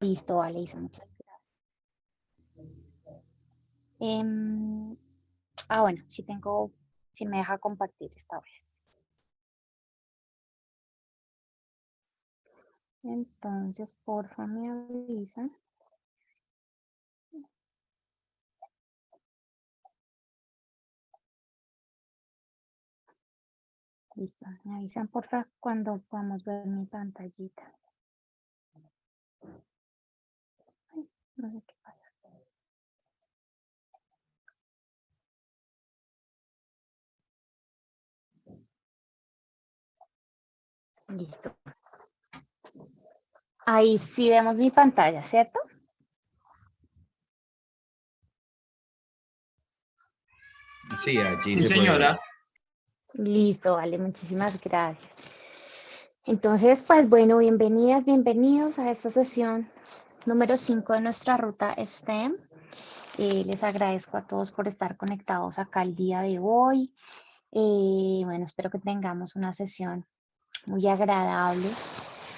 Listo, vale, Isa, muchas gracias. Bueno, sí me deja compartir esta vez. Entonces, porfa, me avisan. Listo, me avisan, porfa, cuando podamos ver mi pantallita. Ay, no sé qué pasa. Listo. Ahí sí vemos mi pantalla, ¿cierto? Sí, allí Sí, se puede ver. señora. Listo, vale, muchísimas gracias. Entonces, pues bueno, bienvenidas, bienvenidos a esta sesión número 5 de nuestra ruta STEM. Les agradezco a todos por estar conectados acá el día de hoy. Bueno, espero que tengamos una sesión muy agradable,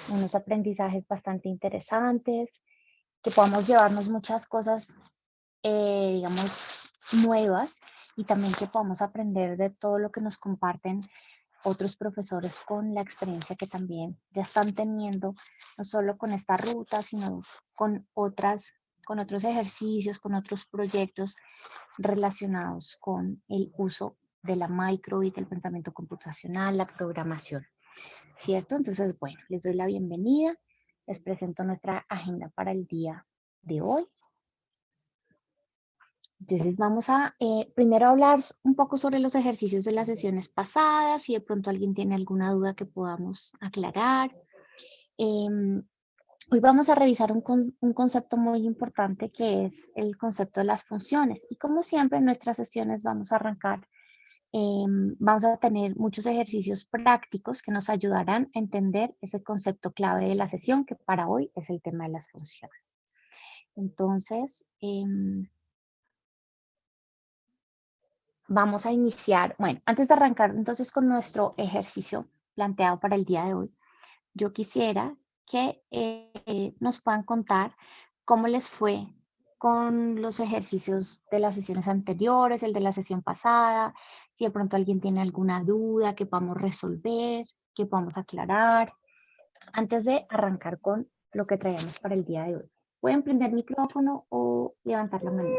unos aprendizajes bastante interesantes, que podamos llevarnos muchas cosas, digamos, nuevas y también que podamos aprender de todo lo que nos comparten otros profesores con la experiencia que también ya están teniendo, no solo con esta ruta, sino con otros ejercicios, con otros proyectos relacionados con el uso de la micro y del pensamiento computacional, la programación, ¿cierto? Entonces, bueno, les doy la bienvenida, les presento nuestra agenda para el día de hoy. Entonces vamos a primero hablar un poco sobre los ejercicios de las sesiones pasadas, si de pronto alguien tiene alguna duda que podamos aclarar. Hoy vamos a revisar un concepto muy importante que es el concepto de las funciones. Y como siempre en nuestras sesiones vamos a arrancar, vamos a tener muchos ejercicios prácticos que nos ayudarán a entender ese concepto clave de la sesión, que para hoy es el tema de las funciones. Entonces, vamos a iniciar, bueno, antes de arrancar entonces con nuestro ejercicio planteado para el día de hoy, yo quisiera que nos puedan contar cómo les fue con los ejercicios de las sesiones anteriores, el de la sesión pasada, si de pronto alguien tiene alguna duda que podamos resolver, que podamos aclarar, antes de arrancar con lo que traemos para el día de hoy. Pueden prender micrófono o levantar la mano.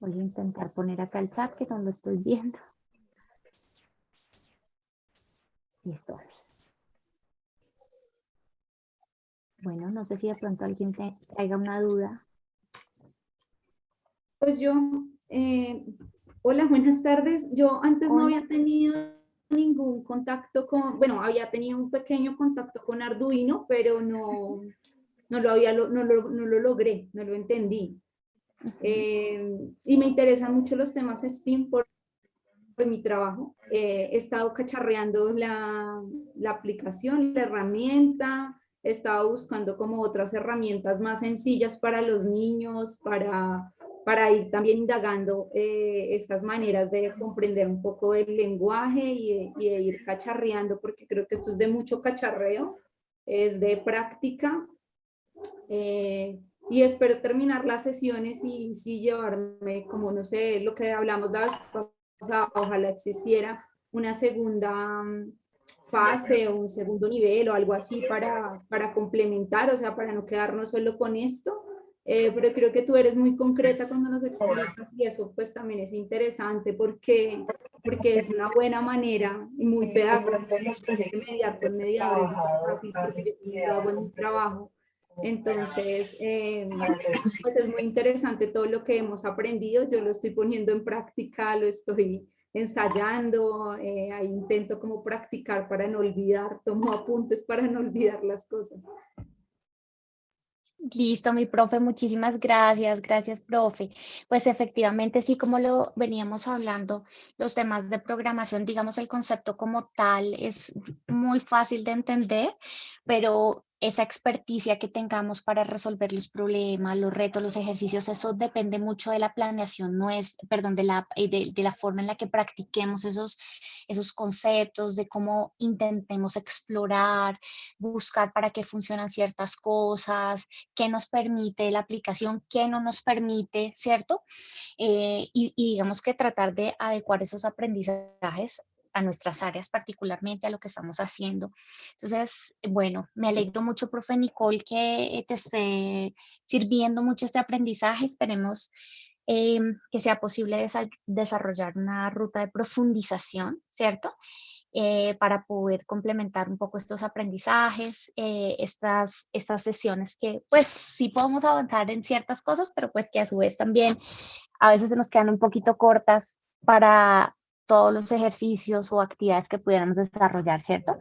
Voy a intentar poner acá el chat que no lo estoy viendo. Listo. Bueno, no sé si de pronto alguien traiga una duda. Pues yo, hola, buenas tardes. Yo antes no Hola. había tenido ningún contacto con, bueno, había tenido un pequeño contacto con Arduino, pero no lo logré, no lo entendí. Y me interesan mucho los temas STEAM por mi trabajo. He estado cacharreando la aplicación, la herramienta, he estado buscando como otras herramientas más sencillas para los niños, para ir también indagando estas maneras de comprender un poco el lenguaje y de ir cacharreando, porque creo que esto es de mucho cacharreo, es de práctica. Y espero terminar las sesiones y sí llevarme, como no sé, lo que hablamos la vez pasada, ojalá existiera una segunda fase o un segundo nivel o algo así para complementar, o sea, para no quedarnos solo con esto. Pero creo que tú eres muy concreta cuando nos explicas y eso pues también es interesante porque es una buena manera y muy pedagógica de mediar con mediadores fácil porque yo también lo hago en mi trabajo. Entonces, pues es muy interesante todo lo que hemos aprendido, yo lo estoy poniendo en práctica, lo estoy ensayando, ahí intento como practicar para no olvidar, tomo apuntes para no olvidar las cosas. Listo, mi profe, muchísimas gracias, gracias, profe. Pues efectivamente, sí, como lo veníamos hablando, los temas de programación, digamos, el concepto como tal es muy fácil de entender, pero esa experticia que tengamos para resolver los problemas, los retos, los ejercicios, eso depende mucho de la planeación, no es, perdón, de la forma en la que practiquemos esos conceptos, de cómo intentemos explorar, buscar para qué funcionan ciertas cosas, qué nos permite la aplicación, qué no nos permite, ¿cierto? Y digamos que tratar de adecuar esos aprendizajes a nuestras áreas, particularmente a lo que estamos haciendo. Entonces, bueno, me alegro mucho, profe Nicole, que te esté sirviendo mucho este aprendizaje. Esperemos que sea posible desarrollar una ruta de profundización, ¿cierto? Para poder complementar un poco estos aprendizajes, estas sesiones que pues sí podemos avanzar en ciertas cosas, pero pues que a su vez también a veces se nos quedan un poquito cortas para todos los ejercicios o actividades que pudiéramos desarrollar, ¿cierto?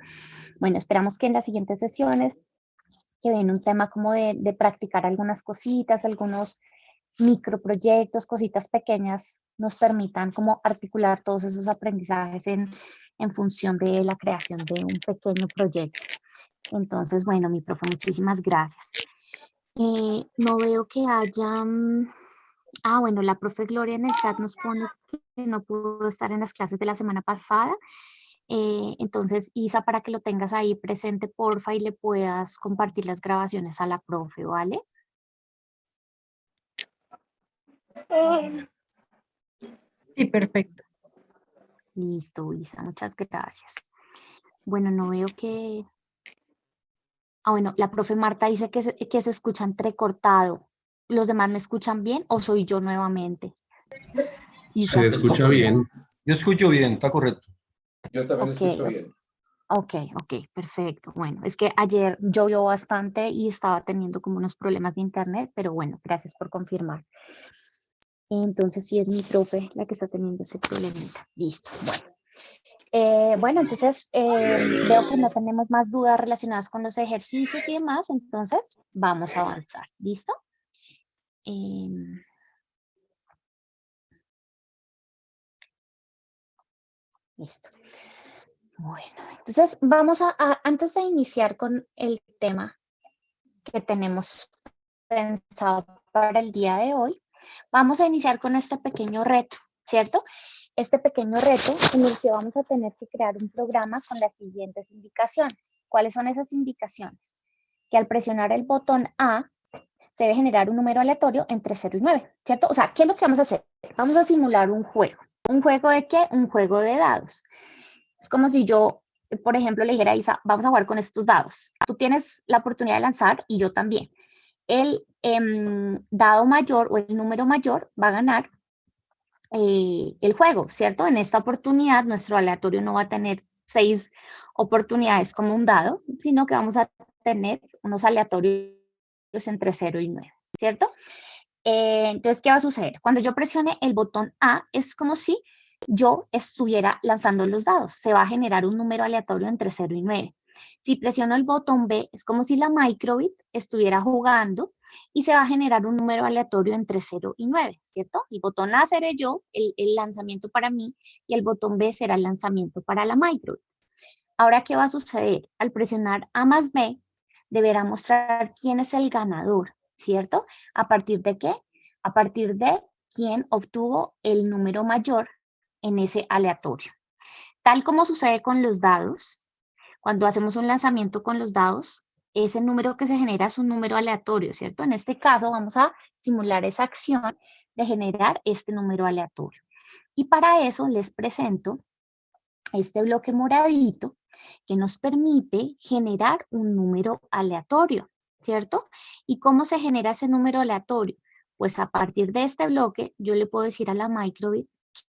Bueno, esperamos que en las siguientes sesiones, que ven un tema como de practicar algunas cositas, algunos microproyectos, cositas pequeñas, nos permitan como articular todos esos aprendizajes en función de la creación de un pequeño proyecto. Entonces, bueno, mi profe, muchísimas gracias. No veo que haya... bueno, la profe Gloria en el chat nos pone que no pudo estar en las clases de la semana pasada. Entonces, Isa, para que lo tengas ahí presente, porfa, y le puedas compartir las grabaciones a la profe, ¿vale? Sí, perfecto. Listo, Isa, muchas gracias. Bueno, no veo que... bueno, la profe Marta dice que se escucha entrecortado. ¿Los demás me escuchan bien o soy yo nuevamente? Isa. Se escucha bien. Yo escucho bien, está correcto. Yo también Ok, escucho bien. Ok, perfecto. Bueno, es que ayer llovió bastante y estaba teniendo como unos problemas de internet, pero bueno, gracias por confirmar. Entonces sí es mi profe la que está teniendo ese problemita. Listo, bueno. Bueno, entonces veo que no tenemos más dudas relacionadas con los ejercicios y demás, entonces vamos a avanzar. ¿Listo? Listo. Bueno, entonces vamos antes de iniciar con el tema que tenemos pensado para el día de hoy, vamos a iniciar con este pequeño reto, ¿cierto? Este pequeño reto en el que vamos a tener que crear un programa con las siguientes indicaciones. ¿Cuáles son esas indicaciones? Que al presionar el botón A, se debe generar un número aleatorio entre 0 y 9, ¿cierto? O sea, ¿qué es lo que vamos a hacer? Vamos a simular un juego. ¿Un juego de qué? Un juego de dados. Es como si yo, por ejemplo, le dijera a Isa, vamos a jugar con estos dados. Tú tienes la oportunidad de lanzar y yo también. El dado mayor o el número mayor va a ganar el juego, ¿cierto? En esta oportunidad, nuestro aleatorio no va a tener 6 oportunidades como un dado, sino que vamos a tener unos aleatorios entre 0 y 9, ¿cierto? Entonces, ¿qué va a suceder? Cuando yo presione el botón A, es como si yo estuviera lanzando los dados. Se va a generar un número aleatorio entre 0 y 9. Si presiono el botón B, es como si la microbit estuviera jugando y se va a generar un número aleatorio entre 0 y 9, ¿cierto? El botón A seré yo, el lanzamiento para mí, y el botón B será el lanzamiento para la microbit. Ahora, ¿qué va a suceder? Al presionar A más B, deberá mostrar quién es el ganador, ¿cierto? ¿A partir de qué? A partir de quién obtuvo el número mayor en ese aleatorio. Tal como sucede con los dados, cuando hacemos un lanzamiento con los dados, ese número que se genera es un número aleatorio, ¿cierto? En este caso vamos a simular esa acción de generar este número aleatorio. Y para eso les presento este bloque moradito que nos permite generar un número aleatorio, ¿cierto? ¿Y cómo se genera ese número aleatorio? Pues a partir de este bloque yo le puedo decir a la microbit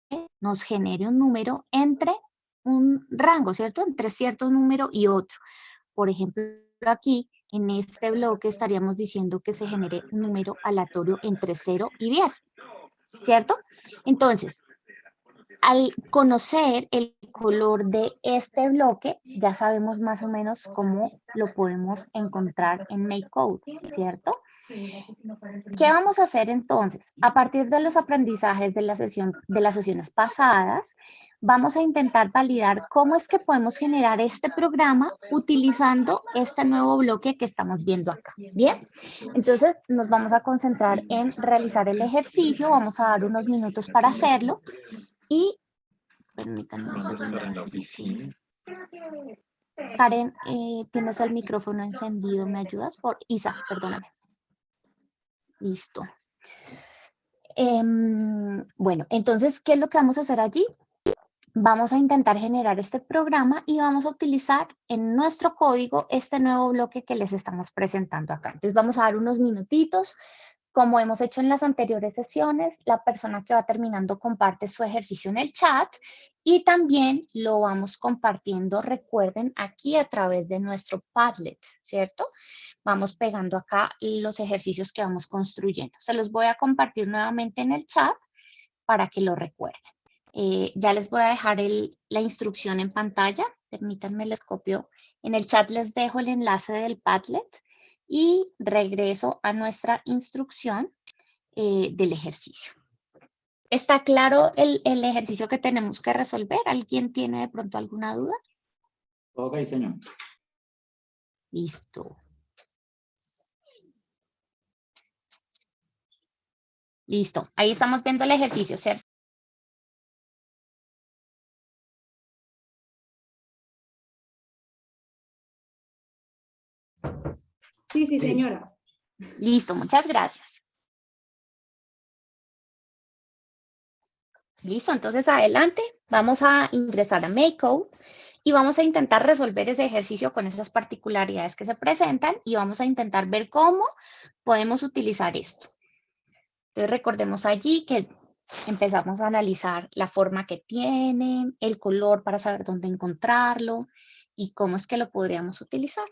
que nos genere un número entre un rango, ¿cierto? Entre cierto número y otro. Por ejemplo, aquí en este bloque estaríamos diciendo que se genere un número aleatorio entre 0 y 10, ¿cierto? Entonces, al conocer el color de este bloque, ya sabemos más o menos cómo lo podemos encontrar en MakeCode, ¿cierto? ¿Qué vamos a hacer entonces? A partir de los aprendizajes de las sesiones pasadas, vamos a intentar validar cómo es que podemos generar este programa utilizando este nuevo bloque que estamos viendo acá. Bien, entonces nos vamos a concentrar en realizar el ejercicio, vamos a dar unos minutos para hacerlo y permítanme un segundo. Karen, tienes el micrófono encendido, ¿me ayudas? Isa, perdóname. Listo. Bueno, entonces, ¿qué es lo que vamos a hacer allí? Vamos a intentar generar este programa y vamos a utilizar en nuestro código este nuevo bloque que les estamos presentando acá. Entonces, vamos a dar unos minutitos. Como hemos hecho en las anteriores sesiones, la persona que va terminando comparte su ejercicio en el chat y también lo vamos compartiendo, recuerden, aquí a través de nuestro Padlet, ¿cierto? Vamos pegando acá los ejercicios que vamos construyendo. Se los voy a compartir nuevamente en el chat para que lo recuerden. Ya les voy a dejar la instrucción en pantalla. Permítanme, les copio. En el chat les dejo el enlace del Padlet y regreso a nuestra instrucción del ejercicio. ¿Está claro el ejercicio que tenemos que resolver? ¿Alguien tiene de pronto alguna duda? Ok, señor. Listo. Listo. Ahí estamos viendo el ejercicio, ¿cierto? Sí, sí, señora. Listo, muchas gracias. Listo, entonces adelante, vamos a ingresar a MakeCode y vamos a intentar resolver ese ejercicio con esas particularidades que se presentan y vamos a intentar ver cómo podemos utilizar esto. Entonces recordemos allí que empezamos a analizar la forma que tiene, el color para saber dónde encontrarlo y cómo es que lo podríamos utilizar.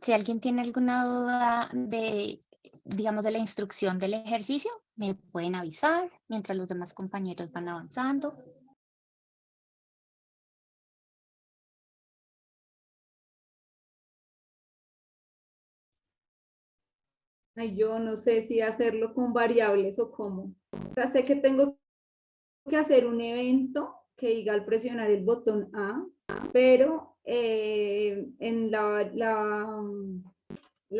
Si alguien tiene alguna duda de, digamos, de la instrucción del ejercicio, me pueden avisar mientras los demás compañeros van avanzando. Ay, yo no sé si hacerlo con variables o cómo. O sea, sé que tengo que hacer un evento que diga al presionar el botón A, pero en la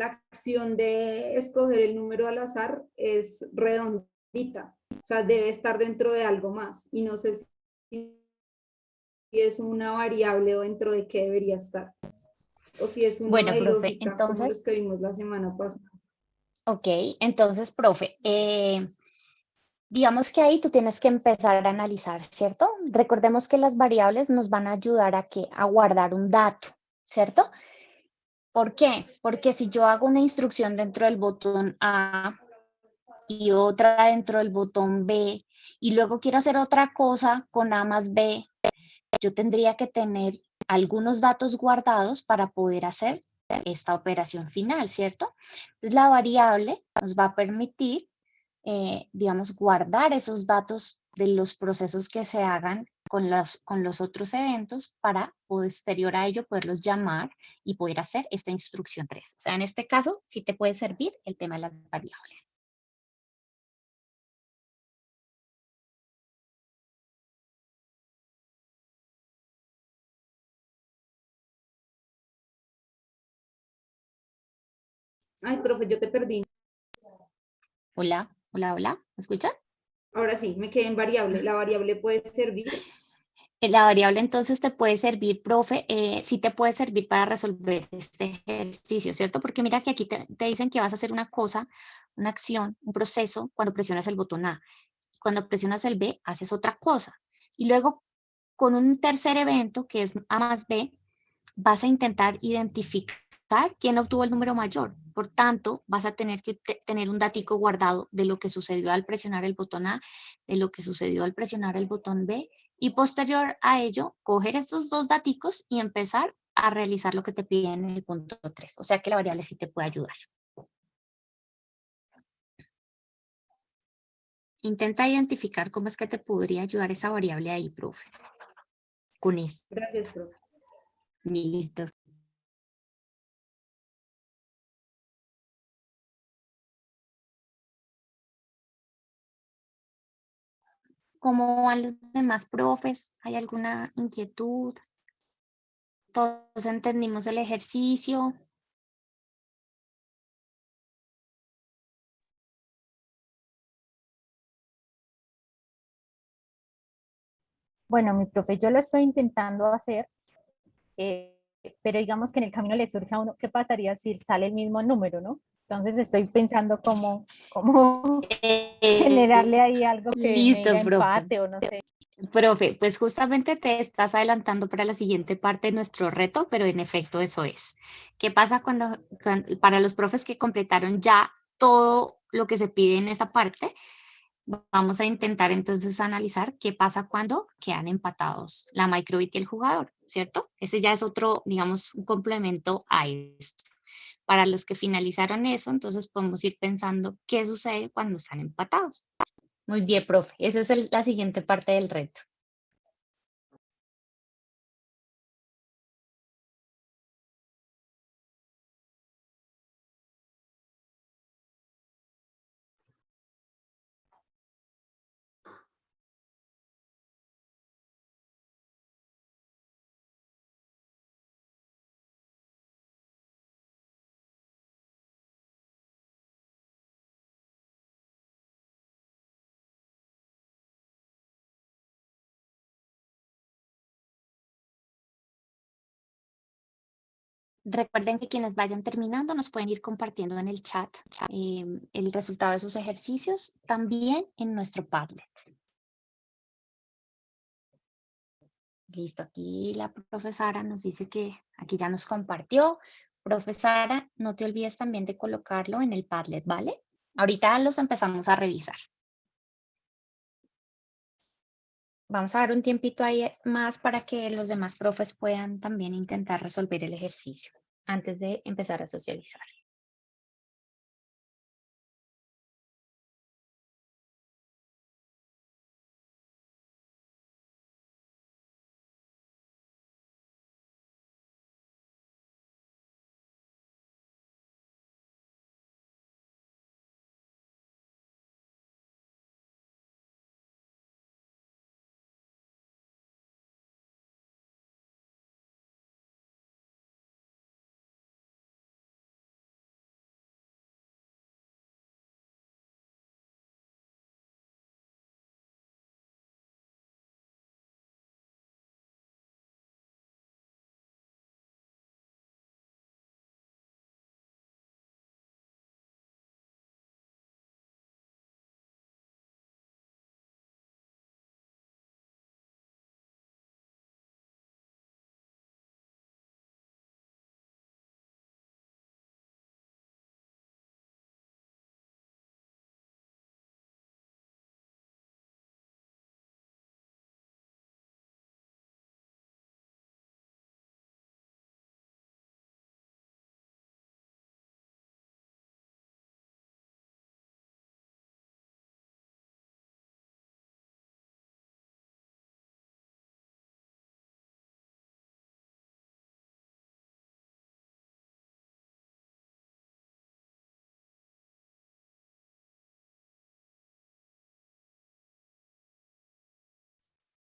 acción de escoger el número al azar es redondita. O sea, debe estar dentro de algo más. Y no sé si es una variable o dentro de qué debería estar. O si es uno Bueno, de profe, lógica, como los entonces, que vimos la semana pasada. ok, entonces, profe, digamos que ahí tú tienes que empezar a analizar, ¿cierto? Recordemos que las variables nos van a ayudar a guardar un dato, ¿cierto? ¿Por qué? Porque si yo hago una instrucción dentro del botón A y otra dentro del botón B y luego quiero hacer otra cosa con A más B, yo tendría que tener algunos datos guardados para poder hacer esta operación final, ¿cierto? Entonces la variable nos va a permitir, digamos, guardar esos datos de los procesos que se hagan con los otros eventos para posterior a ello poderlos llamar y poder hacer esta instrucción 3. O sea, en este caso sí te puede servir el tema de las variables. Ay, profe, yo te perdí. Hola, hola, hola, ¿me escuchas? Ahora sí, me quedé en variable. La variable puede servir. La variable entonces te puede servir, profe, sí te puede servir para resolver este ejercicio, ¿cierto? Porque mira que aquí te dicen que vas a hacer una cosa, una acción, un proceso cuando presionas el botón A. Cuando presionas el B, haces otra cosa. Y luego, con un tercer evento, que es A más B, vas a intentar identificar quién obtuvo el número mayor. Por tanto, vas a tener que tener un datico guardado de lo que sucedió al presionar el botón A, de lo que sucedió al presionar el botón B, y posterior a ello, coger estos dos daticos y empezar a realizar lo que te piden en el punto 3. O sea que la variable sí te puede ayudar. Intenta identificar cómo es que te podría ayudar esa variable ahí, profe. Con esto. Gracias, profe. Listo. ¿Cómo van los demás profes? ¿Hay alguna inquietud? ¿Todos entendimos el ejercicio? Bueno, mi profe, yo lo estoy intentando hacer, eh, pero digamos que en el camino le surge a uno, ¿qué pasaría si sale el mismo número, no? Entonces estoy pensando cómo generarle ahí algo que me Listo, diga profe. empate o no sé. Profe, pues justamente te estás adelantando para la siguiente parte de nuestro reto, pero en efecto eso es. ¿Qué pasa para los profes que completaron ya todo lo que se pide en esa parte? Vamos a intentar entonces analizar qué pasa cuando quedan empatados la microbit y el jugador, ¿cierto? Ese ya es otro, digamos, un complemento a esto. Para los que finalizaron eso, entonces podemos ir pensando qué sucede cuando están empatados. Muy bien, profe. Esa es la siguiente parte del reto. Recuerden que quienes vayan terminando nos pueden ir compartiendo en el chat el resultado de sus ejercicios, también en nuestro Padlet. Listo, aquí la profesora nos dice que aquí ya nos compartió. Profesora, no te olvides también de colocarlo en el Padlet, ¿vale? Ahorita los empezamos a revisar. Vamos a dar un tiempito ahí más para que los demás profes puedan también intentar resolver el ejercicio antes de empezar a socializar.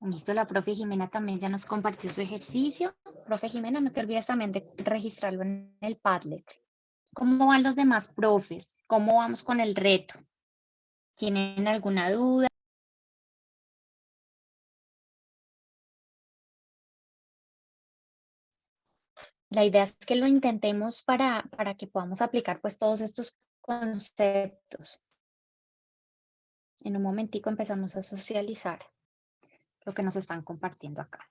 Listo, la profe Jimena también ya nos compartió su ejercicio. Profe Jimena, no te olvides también de registrarlo en el Padlet. ¿Cómo van los demás profes? ¿Cómo vamos con el reto? ¿Tienen alguna duda? La idea es que lo intentemos para que podamos aplicar pues todos estos conceptos. En un momentico empezamos a socializar lo que nos están compartiendo acá.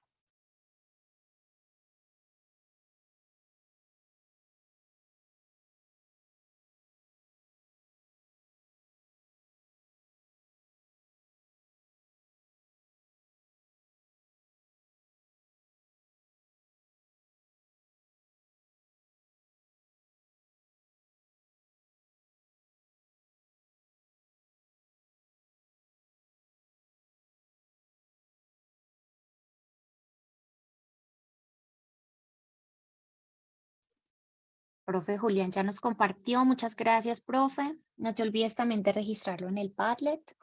Profe Julián ya nos compartió. Muchas gracias, profe. No te olvides también de registrarlo en el Padlet.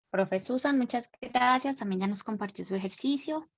Profe Susan, muchas gracias. También ya nos compartió su ejercicio.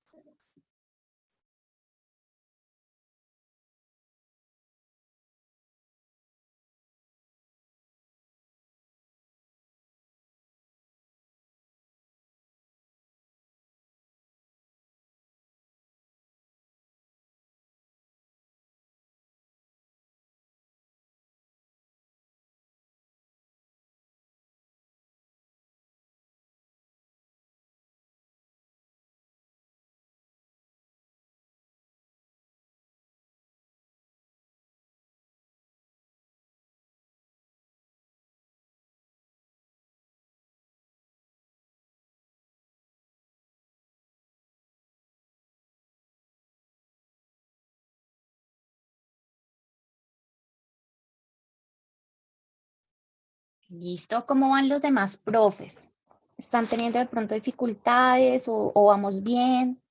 Listo. ¿Cómo van los demás profes? ¿Están teniendo de pronto dificultades o vamos bien?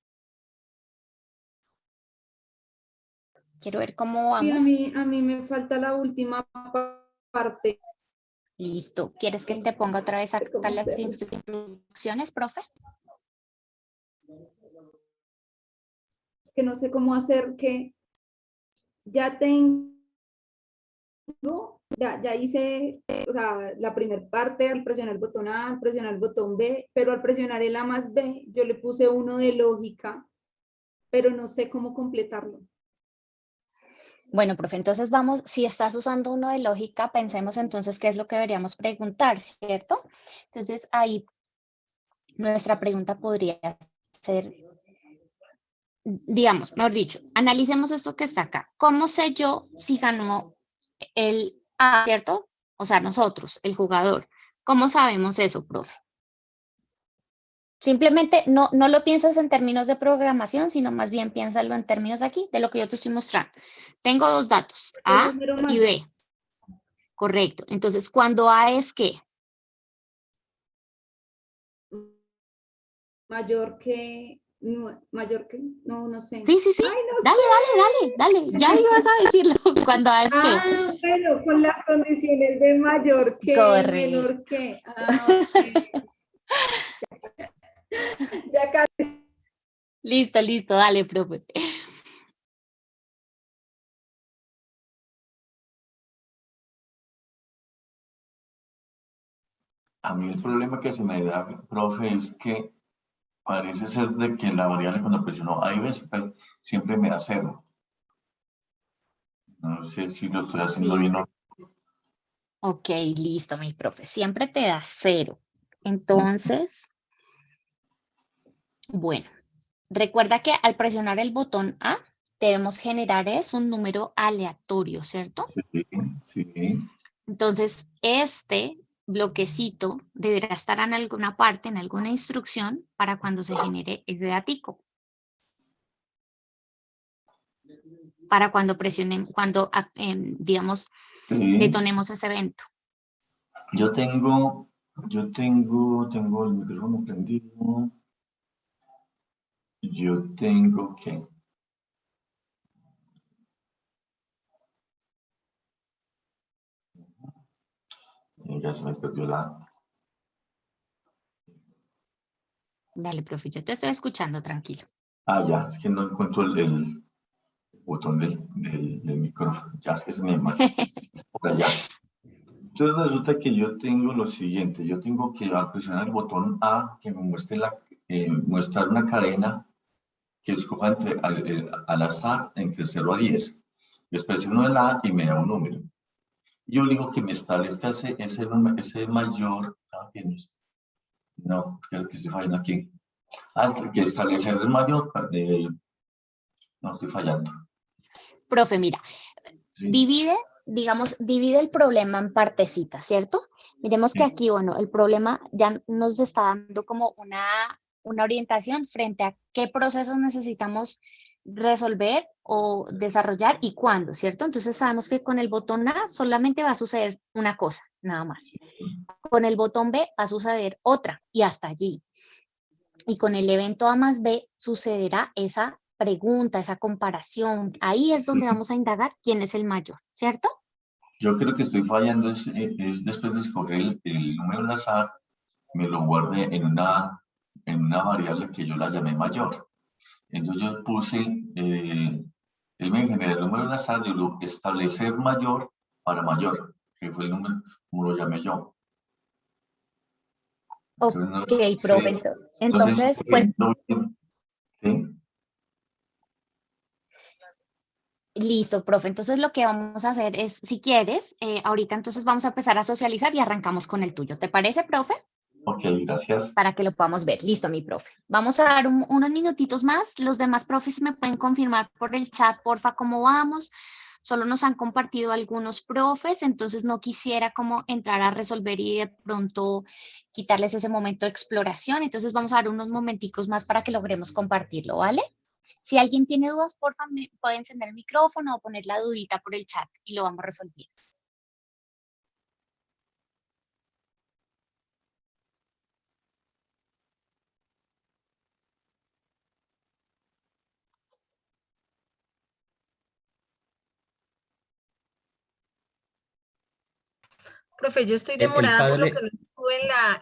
Quiero ver cómo Sí, vamos. a mí me falta la última parte. Listo. ¿Quieres que te ponga otra vez No sé acá cómo las hacerlo. instrucciones, profe? Es que no sé cómo hacer que ya tengo, ya hice, o sea, la primera parte al presionar el botón A, al presionar el botón B, pero al presionar el A más B, yo le puse uno de lógica, pero no sé cómo completarlo. Bueno, profe, entonces vamos, si estás usando uno de lógica, pensemos entonces qué es lo que deberíamos preguntar, ¿cierto? Entonces ahí nuestra pregunta podría ser, digamos, mejor dicho, analicemos esto que está acá. ¿Cómo sé yo si ganó el A, cierto? O sea, nosotros, el jugador. ¿Cómo sabemos eso, profe? Simplemente no lo piensas en términos de programación, sino más bien piénsalo en términos aquí, de lo que yo te estoy mostrando. Tengo dos datos, El A número y mayor, B. Correcto. Entonces, cuando A es ¿qué? mayor que, no sé. Sí, sí, sí. Ay, no Dale, dale, dale, dale. Ya ibas a decirlo. Cuando A es ¿qué? Ah, bueno, con las condiciones de mayor que, menor Correcto. que. Ah, ok. Ya casi. Listo, listo. Dale, profe. A mí el problema que se me da, profe, es que parece ser de que la variable cuando presiono A y B siempre me da cero. No sé si lo estoy haciendo Sí. bien o Ok, listo, mi profe. Siempre te da 0. Entonces, bueno, recuerda que al presionar el botón A, debemos generar es un número aleatorio, ¿cierto? Sí, sí. Entonces, este bloquecito deberá estar en alguna parte, en alguna instrucción, para cuando se genere ese datico. Para cuando presionemos, cuando, digamos, Sí. detonemos ese evento. Tengo el micrófono prendido. Yo tengo que... Ya se me perdió la... Dale, profe, yo te estoy escuchando, tranquilo. Ah, ya, es que no encuentro el botón del micrófono. Ya es que se me marchó por allá. Entonces resulta que yo tengo lo siguiente. Yo tengo que al presionar el botón A, que me muestre mostrar una cadena que escoja al azar entre 0 a 10. Yo presiono el A y me da un número. Yo digo que me establezca ese mayor. ¿Ah, tienes? No, creo que estoy fallando aquí. Hasta que establecer el mayor. No, estoy fallando. Profe, mira, Sí. divide el problema en partecitas, ¿cierto? Miremos que aquí, bueno, el problema ya nos está dando como una orientación frente a qué procesos necesitamos resolver o desarrollar y cuándo, ¿cierto? Entonces sabemos que con el botón A solamente va a suceder una cosa, nada más. Con el botón B va a suceder otra y hasta allí. Y con el evento A más B sucederá esa pregunta, esa comparación. Ahí es donde vamos a indagar quién es el mayor, ¿cierto? Yo creo que estoy fallando es después de escoger el número al azar, me lo guardé en una variable que yo la llamé mayor. Entonces yo puse, él me genera el número al azar de establecer mayor para mayor, que fue el número como lo llamé yo. Ok, Entonces, profe. no sé si Entonces, estoy pues viendo bien. ¿Sí? listo, profe. Entonces lo que vamos a hacer es, si quieres, ahorita entonces vamos a empezar a socializar y arrancamos con el tuyo. ¿Te parece, profe? Ok, gracias. Para que lo podamos ver. Listo, mi profe. Vamos a dar unos minutitos más. Los demás profes me pueden confirmar por el chat, porfa, cómo vamos. Solo nos han compartido algunos profes, entonces no quisiera como entrar a resolver y de pronto quitarles ese momento de exploración. Entonces vamos a dar unos momenticos más para que logremos compartirlo, ¿vale? Si alguien tiene dudas, porfa, me puede encender el micrófono o poner la dudita por el chat y lo vamos resolviendo. Profe, yo estoy El demorada por lo que padre, no estuve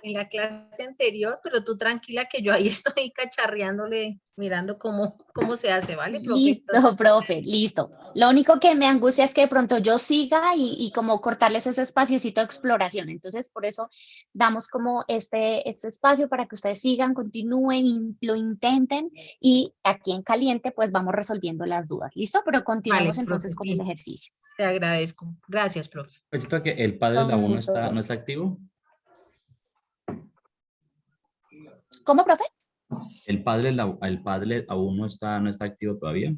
en la clase anterior, pero tú tranquila que yo ahí estoy cacharreándole, mirando cómo se hace, ¿vale, profe? Entonces, Listo, profe, listo. Lo único que me angustia es que de pronto yo siga y como cortarles ese espaciecito de exploración. Entonces, por eso damos como este espacio para que ustedes sigan, continúen, lo intenten y aquí en caliente pues vamos resolviendo las dudas. ¿Listo? Pero vale, continuemos profe, entonces con el sí, ejercicio. te agradezco. Gracias, profe. necesito que el padre Con aún gusto, no profe. está activo. ¿Cómo, profe? El padre aún no está activo todavía.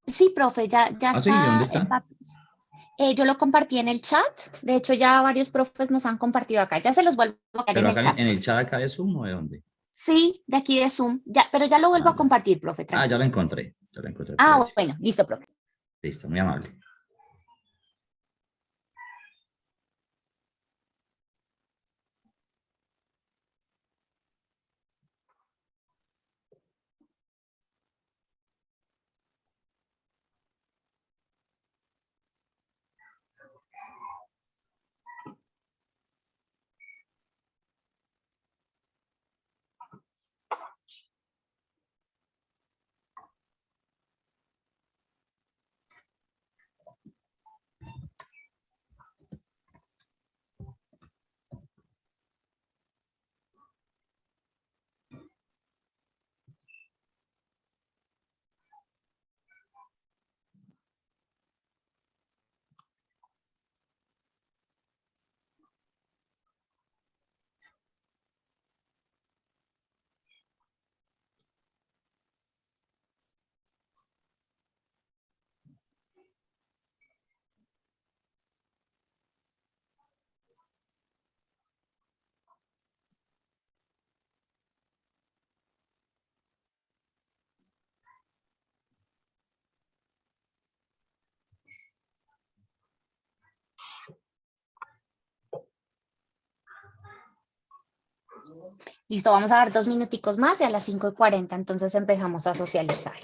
Sí, profe, ya Ah, sí, ¿dónde está? yo lo compartí en el chat. De hecho, ya varios profes nos han compartido acá. Ya se los vuelvo a poner en Pero el acá chat, en el profe. chat acá de Zoom o de dónde. Sí, de aquí de Zoom. Ya, pero ya lo vuelvo Ah, a ya. compartir, profe, Ah, tranquilo. ya lo encontré, Ah, parece. bueno, listo, profe. Listo, muy amable. Listo, vamos a dar 2 minuticos más y a las 5:40 entonces empezamos a socializar.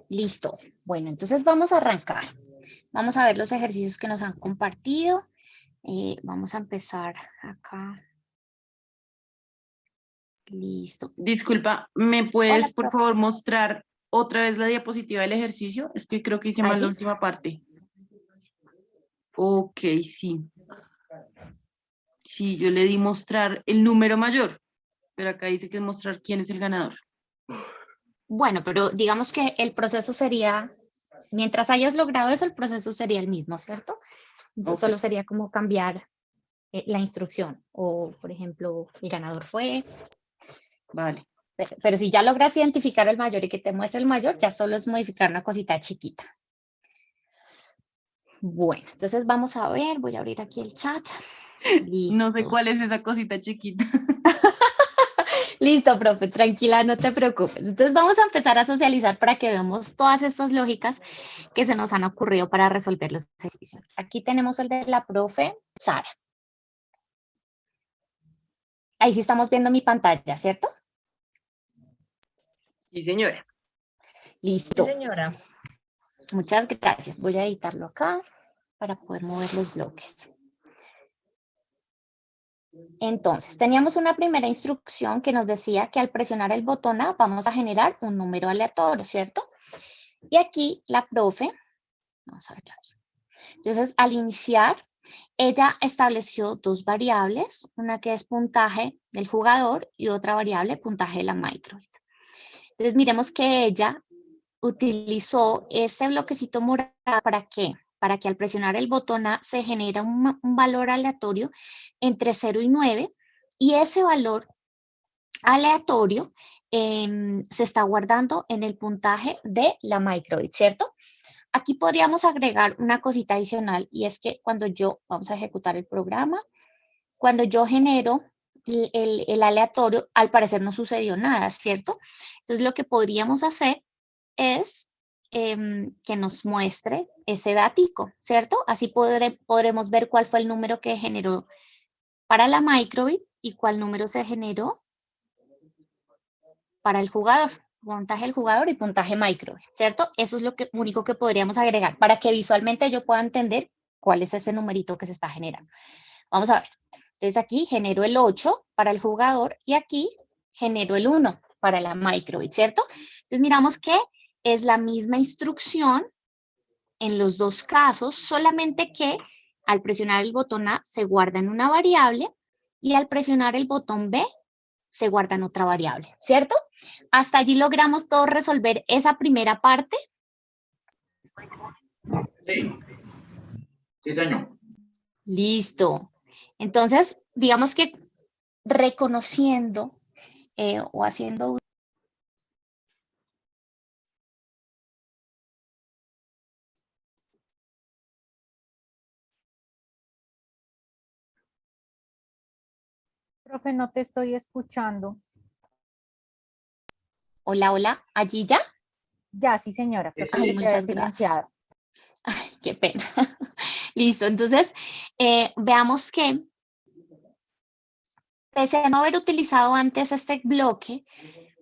Listo. Bueno, entonces vamos a arrancar. Vamos a ver los ejercicios que nos han compartido. Vamos a empezar acá. Listo. Disculpa, ¿me puedes Hola, por profe. favor mostrar otra vez la diapositiva del ejercicio? Es que creo que hice mal la ¿Allí? última parte. Ok, sí. Sí, yo le di mostrar el número mayor, pero acá dice que es mostrar quién es el ganador. Bueno, pero digamos que el proceso sería, mientras hayas logrado eso, el proceso sería el mismo, ¿cierto? Entonces Ok, solo sería como cambiar la instrucción. O, por ejemplo, el ganador fue. vale. Pero si ya logras identificar el mayor y que te muestre el mayor, ya solo es modificar una cosita chiquita. Bueno, entonces vamos a ver, voy a abrir aquí el chat. No sé Listo. cuál es esa cosita chiquita. Listo, profe, tranquila, no te preocupes. Entonces vamos a empezar a socializar para que veamos todas estas lógicas que se nos han ocurrido para resolver los ejercicios. Aquí tenemos el de la profe Sara. Ahí sí estamos viendo mi pantalla, ¿cierto? Sí, señora. Sí, Listo. señora. Muchas gracias. Voy a editarlo acá para poder mover los bloques. Entonces, teníamos una primera instrucción que nos decía que al presionar el botón A vamos a generar un número aleatorio, ¿cierto? Y aquí la profe, vamos a verlo aquí. Entonces, al iniciar, ella estableció dos variables, una que es puntaje del jugador y otra variable, puntaje de la Microbit. Entonces, miremos que ella utilizó este bloquecito morado, ¿para qué? Para que al presionar el botón A se genera un valor aleatorio entre 0 y 9, y ese valor aleatorio se está guardando en el puntaje de la Microbit, ¿cierto? Aquí podríamos agregar una cosita adicional, y es que cuando vamos a ejecutar el programa, cuando yo genero el aleatorio, al parecer no sucedió nada, ¿cierto? Entonces lo que podríamos hacer es que nos muestre ese datico, ¿cierto? Así podremos ver cuál fue el número que generó para la Microbit y cuál número se generó para el jugador, puntaje del jugador y puntaje Microbit, ¿cierto? Eso es lo único que podríamos agregar para que visualmente yo pueda entender cuál es ese numerito que se está generando. Vamos a ver. Entonces aquí genero el 8 para el jugador y aquí genero el 1 para la Microbit, ¿cierto? Entonces miramos que es la misma instrucción en los dos casos, solamente que al presionar el botón A se guarda en una variable y al presionar el botón B se guarda en otra variable, ¿cierto? Hasta allí logramos todos resolver esa primera parte. Sí, sí, señor. Listo. Entonces, digamos que reconociendo o haciendo... Profe, no te estoy escuchando. Hola, hola, ¿allí ya? Ya, sí, señora. Creo que Ay, se te había muchas gracias. silenciado. Ay, qué pena. Listo, entonces veamos que pese a no haber utilizado antes este bloque,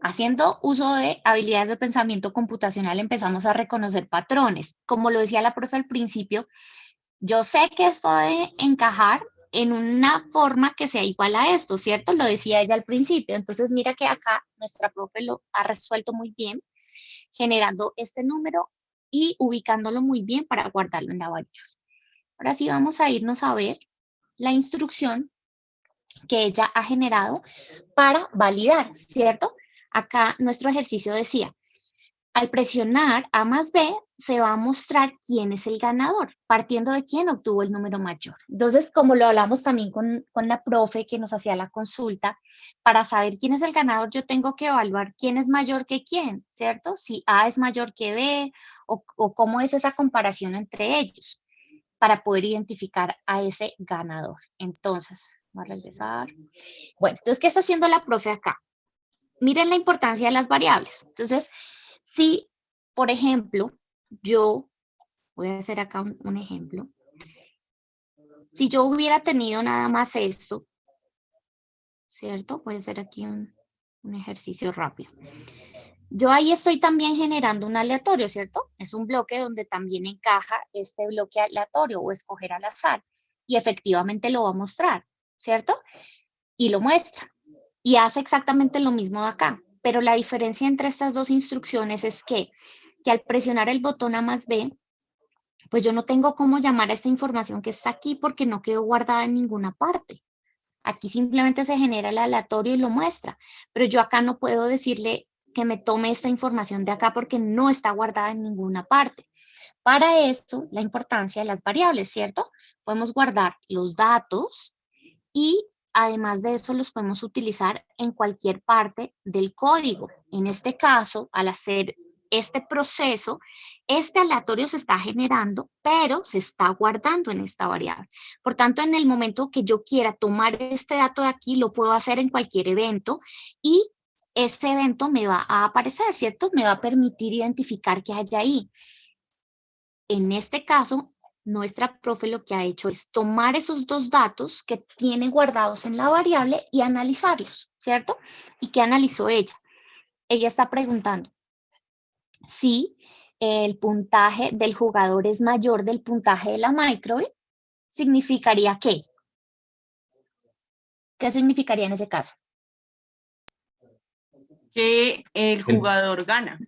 haciendo uso de habilidades de pensamiento computacional empezamos a reconocer patrones. Como lo decía la profe al principio, yo sé que esto debe encajar en una forma que sea igual a esto, ¿cierto? Lo decía ella al principio. Entonces mira que acá nuestra profe lo ha resuelto muy bien, generando este número y ubicándolo muy bien para guardarlo en la variable. Ahora sí vamos a irnos a ver la instrucción que ella ha generado para validar, ¿cierto? Acá nuestro ejercicio decía, al presionar A más B, se va a mostrar quién es el ganador, partiendo de quién obtuvo el número mayor. Entonces, como lo hablamos también con la profe que nos hacía la consulta, para saber quién es el ganador, yo tengo que evaluar quién es mayor que quién, ¿cierto? Si A es mayor que B, o cómo es esa comparación entre ellos, para poder identificar a ese ganador. Entonces, voy a regresar. Bueno, entonces, ¿qué está haciendo la profe acá? Miren la importancia de las variables. Entonces, si, por ejemplo, yo, voy a hacer acá un ejemplo, si yo hubiera tenido nada más esto, ¿cierto? Voy a hacer aquí un ejercicio rápido. Yo ahí estoy también generando un aleatorio, ¿cierto? Es un bloque donde también encaja este bloque aleatorio o escoger al azar. Y efectivamente lo va a mostrar, ¿cierto? Y lo muestra. Y hace exactamente lo mismo de acá. Pero la diferencia entre estas dos instrucciones es que al presionar el botón A más B, pues yo no tengo cómo llamar a esta información que está aquí porque no quedó guardada en ninguna parte. Aquí simplemente se genera el aleatorio y lo muestra, pero yo acá no puedo decirle que me tome esta información de acá porque no está guardada en ninguna parte. Para esto, la importancia de las variables, ¿cierto? Podemos guardar los datos y además de eso los podemos utilizar en cualquier parte del código. En este caso, al hacer este proceso, este aleatorio se está generando, pero se está guardando en esta variable. Por tanto, en el momento que yo quiera tomar este dato de aquí, lo puedo hacer en cualquier evento y ese evento me va a aparecer, ¿cierto? Me va a permitir identificar qué hay ahí. En este caso, nuestra profe lo que ha hecho es tomar esos dos datos que tiene guardados en la variable y analizarlos, ¿cierto? ¿Y qué analizó ella? Ella está preguntando si el puntaje del jugador es mayor del puntaje de la microbit, ¿significaría qué? ¿Qué significaría en ese caso? Que el jugador gana.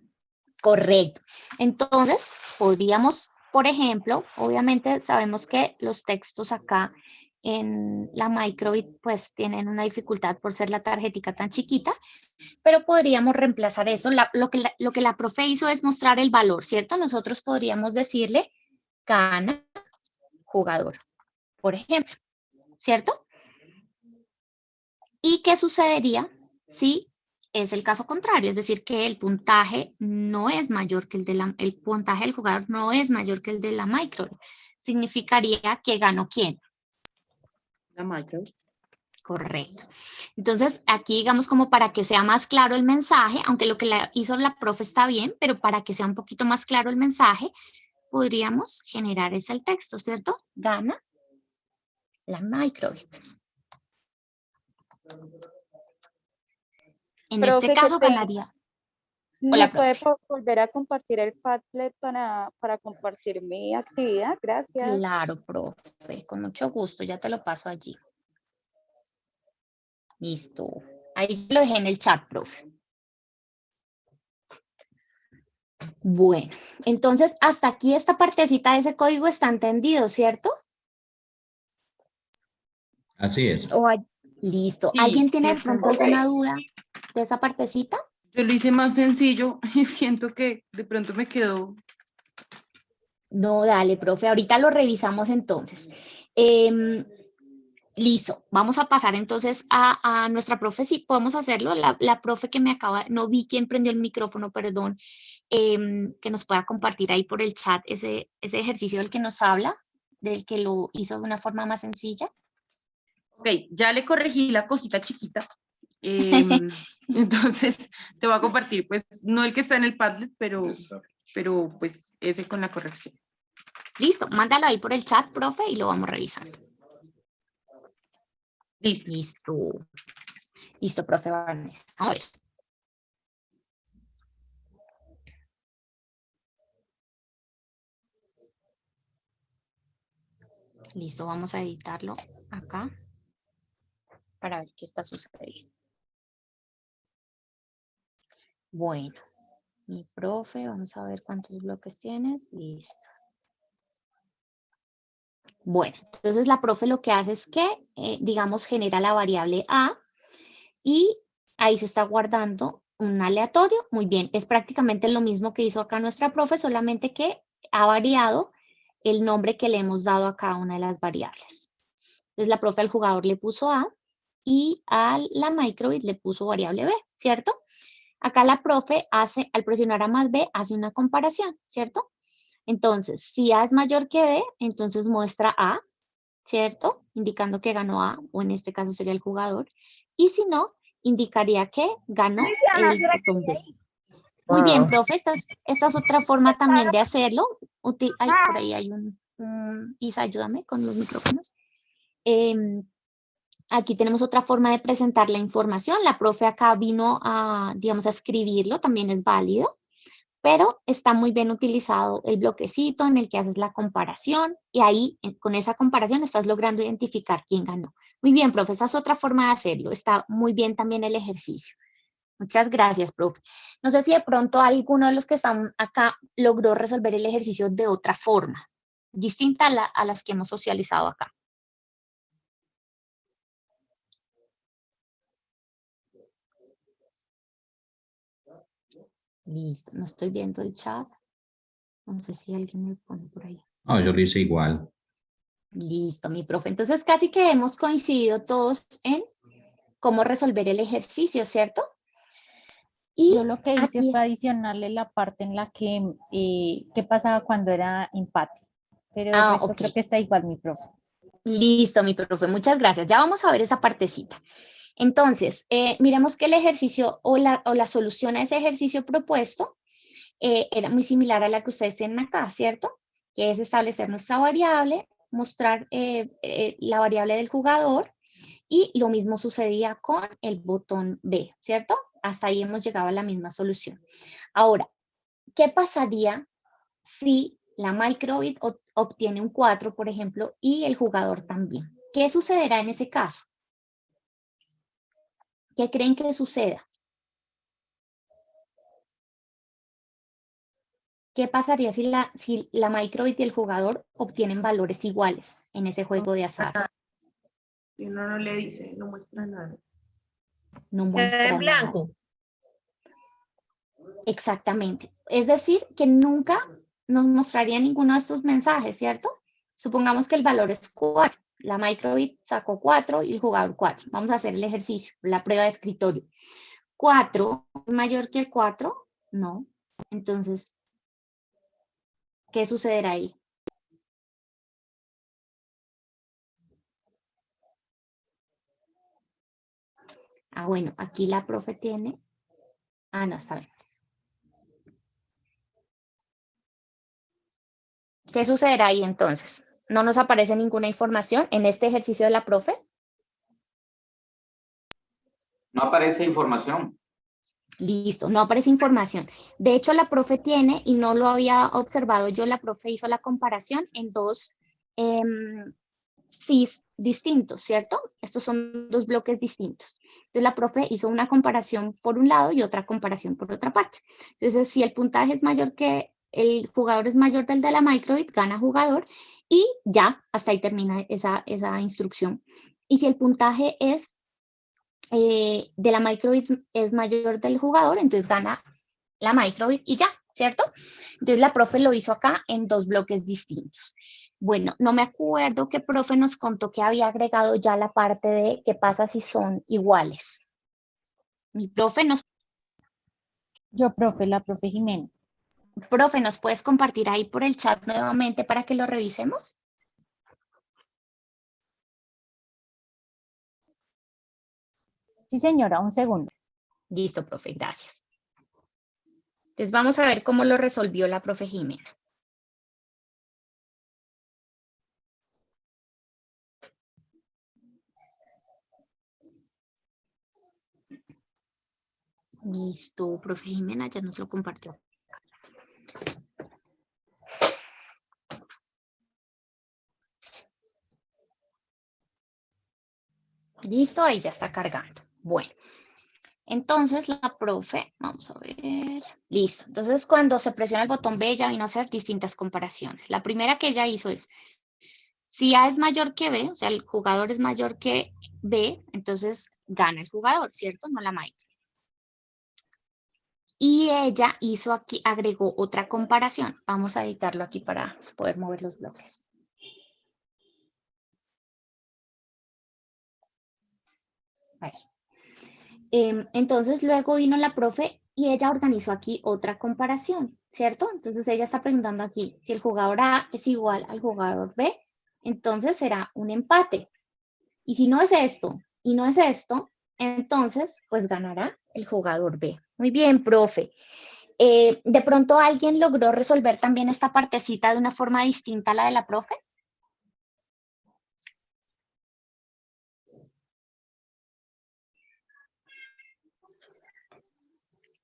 Correcto. Entonces, podríamos, por ejemplo, obviamente sabemos que los textos acá en la microbit pues tienen una dificultad por ser la tarjetica tan chiquita, pero podríamos reemplazar eso. Lo que la profe hizo es mostrar el valor, ¿cierto? Nosotros podríamos decirle gana jugador, por ejemplo, ¿cierto? ¿Y qué sucedería si es el caso contrario? Es decir, que el puntaje no es mayor que el puntaje del jugador no es mayor que el de la micro. Significaría que ganó ¿quién? La micro. Correcto. Entonces, aquí digamos como para que sea más claro el mensaje, aunque lo que hizo la profe está bien, pero para que sea un poquito más claro el mensaje, podríamos generar ese el texto, ¿cierto? Gana la microbit. En Profe, este qué caso pena. ganaría. ¿Me Hola, puede profe. volver a compartir el Padlet para compartir mi actividad? Gracias. Claro, profe, con mucho gusto, ya te lo paso allí. Listo. Ahí lo dejé en el chat, profe. Bueno, entonces hasta aquí esta partecita de ese código está entendido, ¿cierto? Así es. Listo. Sí, ¿Alguien sí tiene de está pronto bien. alguna duda de esa partecita? Yo lo hice más sencillo y siento que de pronto me quedó. No, dale, profe, ahorita lo revisamos entonces. Listo, vamos a pasar entonces a nuestra profe, si podemos hacerlo, la profe que me acaba, no vi quién prendió el micrófono, perdón, que nos pueda compartir ahí por el chat ese ejercicio del que nos habla, del que lo hizo de una forma más sencilla. Ok, ya le corregí la cosita chiquita. Entonces, te voy a compartir, pues, no el que está en el Padlet, pero pues ese con la corrección. Listo, mándalo ahí por el chat, profe, y lo vamos revisando. Listo. Listo. Listo, profe Vanessa. A ver. Listo, vamos a editarlo acá para ver qué está sucediendo. Bueno, mi profe, vamos a ver cuántos bloques tienes. Listo. Bueno, entonces la profe lo que hace es que, digamos, genera la variable A y ahí se está guardando un aleatorio. Muy bien, es prácticamente lo mismo que hizo acá nuestra profe, solamente que ha variado el nombre que le hemos dado a cada una de las variables. Entonces la profe al jugador le puso A y a la microbit le puso variable B, ¿cierto? Acá la profe hace, al presionar A más B, hace una comparación, ¿cierto? Entonces, si A es mayor que B, entonces muestra A, ¿cierto? Indicando que ganó A, o en este caso sería el jugador. Y si no, indicaría que ganó el botón B. Muy bien, profe, esta es otra forma también de hacerlo. Ay, por ahí hay Isa, ayúdame con los micrófonos. Aquí tenemos otra forma de presentar la información. La profe acá vino a, digamos, a escribirlo, también es válido, pero está muy bien utilizado el bloquecito en el que haces la comparación y ahí con esa comparación estás logrando identificar quién ganó. Muy bien, profe, esa es otra forma de hacerlo. Está muy bien también el ejercicio. Muchas gracias, profe. No sé si de pronto alguno de los que están acá logró resolver el ejercicio de otra forma, distinta a las que hemos socializado acá. Listo, no estoy viendo el chat. No sé si alguien me pone por ahí. No, yo lo hice igual. Listo, mi profe. Entonces casi que hemos coincidido todos en cómo resolver el ejercicio, ¿cierto? Y yo lo que hice aquí, fue adicionarle la parte en la que, qué pasaba cuando era empate. Pero el resto ok. creo que está igual, mi profe. Listo, mi profe. Muchas gracias. Ya vamos a ver esa partecita. Entonces, miremos que el ejercicio o la solución a ese ejercicio propuesto era muy similar a la que ustedes tienen acá, ¿cierto? Que es establecer nuestra variable, mostrar la variable del jugador y lo mismo sucedía con el botón B, ¿cierto? Hasta ahí hemos llegado a la misma solución. Ahora, ¿qué pasaría si la microbit obtiene un 4, por ejemplo, y el jugador también? ¿Qué sucederá en ese caso? ¿Qué creen que suceda? ¿Qué pasaría si la microbit y el jugador obtienen valores iguales en ese juego de azar? Si uno no le dice, no muestra nada. No Queda muestra en nada. blanco. Exactamente. Es decir, que nunca nos mostraría ninguno de estos mensajes, ¿cierto? Supongamos que el valor es 4. La microbit sacó 4 y el jugador 4. Vamos a hacer el ejercicio, la prueba de escritorio. 4 es mayor que el 4, no. Entonces, ¿qué sucederá ahí? Ah, bueno, aquí la profe tiene. Ah, no, está bien. ¿Qué sucederá ahí entonces? ¿No nos aparece ninguna información en este ejercicio de la profe? No aparece información. Listo, no aparece información. De hecho, la profe tiene, y no lo había observado yo, la profe hizo la comparación en dos feeds distintos, ¿cierto? Estos son dos bloques distintos. Entonces, la profe hizo una comparación por un lado y otra comparación por otra parte. Entonces, si el puntaje es mayor que el jugador es mayor del de la microbit, gana jugador y ya, hasta ahí termina esa instrucción. Y si el puntaje es de la microbit es mayor del jugador, entonces gana la microbit y ya, ¿cierto? Entonces la profe lo hizo acá en dos bloques distintos. Bueno, no me acuerdo qué profe nos contó que había agregado ya la parte de qué pasa si son iguales. Mi profe Yo, profe, la profe Jimena. Profe, ¿nos puedes compartir ahí por el chat nuevamente para que lo revisemos? Sí, señora, un segundo. Listo, profe, gracias. Entonces vamos a ver cómo lo resolvió la profe Jimena. Listo, profe Jimena ya nos lo compartió. Listo, ahí ya está cargando. Bueno, entonces la profe, vamos a ver, listo. Entonces cuando se presiona el botón B ya vino a hacer distintas comparaciones. La primera que ella hizo es, si A es mayor que B, o sea, el jugador es mayor que B, entonces gana el jugador, ¿cierto? No la maestra. Y ella hizo aquí, agregó otra comparación. Vamos a editarlo aquí para poder mover los bloques. Ahí. Entonces luego vino la profe y ella organizó aquí otra comparación, ¿cierto? Entonces ella está preguntando aquí, si el jugador A es igual al jugador B, entonces será un empate. Y si no es esto y no es esto, entonces pues ganará el jugador B. Muy bien, profe. ¿De pronto alguien logró resolver también esta partecita de una forma distinta a la de la profe?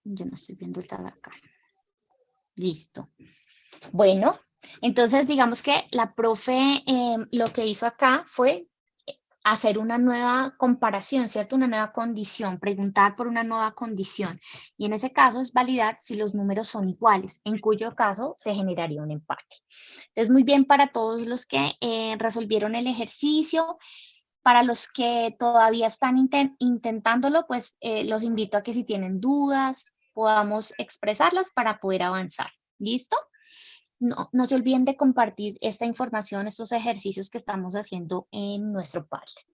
Yo no estoy viendo el de acá. Listo. Bueno, entonces digamos que la profe lo que hizo acá fue hacer una nueva comparación, ¿cierto? Una nueva condición, preguntar por una nueva condición. Y en ese caso es validar si los números son iguales, en cuyo caso se generaría un empate. Entonces, muy bien para todos los que resolvieron el ejercicio. Para los que todavía están intentándolo, pues los invito a que si tienen dudas, podamos expresarlas para poder avanzar. ¿Listo? No se olviden de compartir esta información, estos ejercicios que estamos haciendo en nuestro Padlet.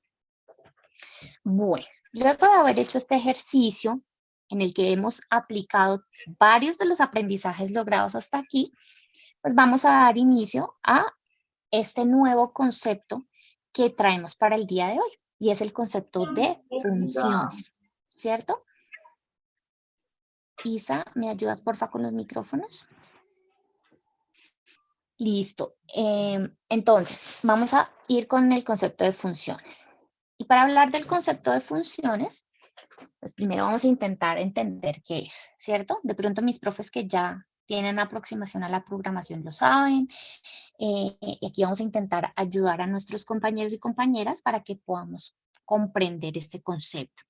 Bueno, luego de haber hecho este ejercicio en el que hemos aplicado varios de los aprendizajes logrados hasta aquí, pues vamos a dar inicio a este nuevo concepto que traemos para el día de hoy, y es el concepto de funciones, ¿cierto? Isa, ¿me ayudas porfa con los micrófonos? Listo. Entonces, vamos a ir con el concepto de funciones. Y para hablar del concepto de funciones, pues primero vamos a intentar entender qué es, ¿cierto? De pronto mis profes que ya tienen aproximación a la programación lo saben. Y aquí vamos a intentar ayudar a nuestros compañeros y compañeras para que podamos comprender este concepto.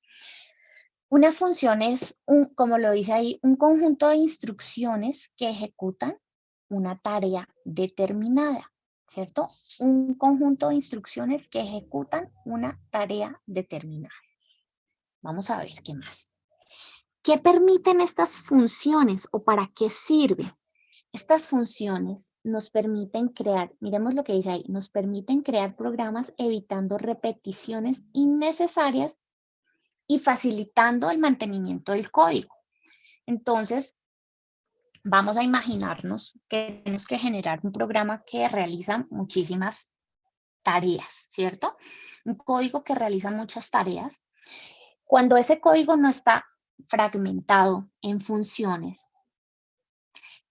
Una función es, como lo dice ahí, un conjunto de instrucciones que ejecutan una tarea determinada, ¿cierto? Un conjunto de instrucciones que ejecutan una tarea determinada. Vamos a ver qué más. ¿Qué permiten estas funciones o para qué sirven? Estas funciones nos permiten crear, miremos lo que dice ahí, nos permiten crear programas evitando repeticiones innecesarias y facilitando el mantenimiento del código. Entonces, vamos a imaginarnos que tenemos que generar un programa que realiza muchísimas tareas, ¿cierto? Un código que realiza muchas tareas. Cuando ese código no está fragmentado en funciones,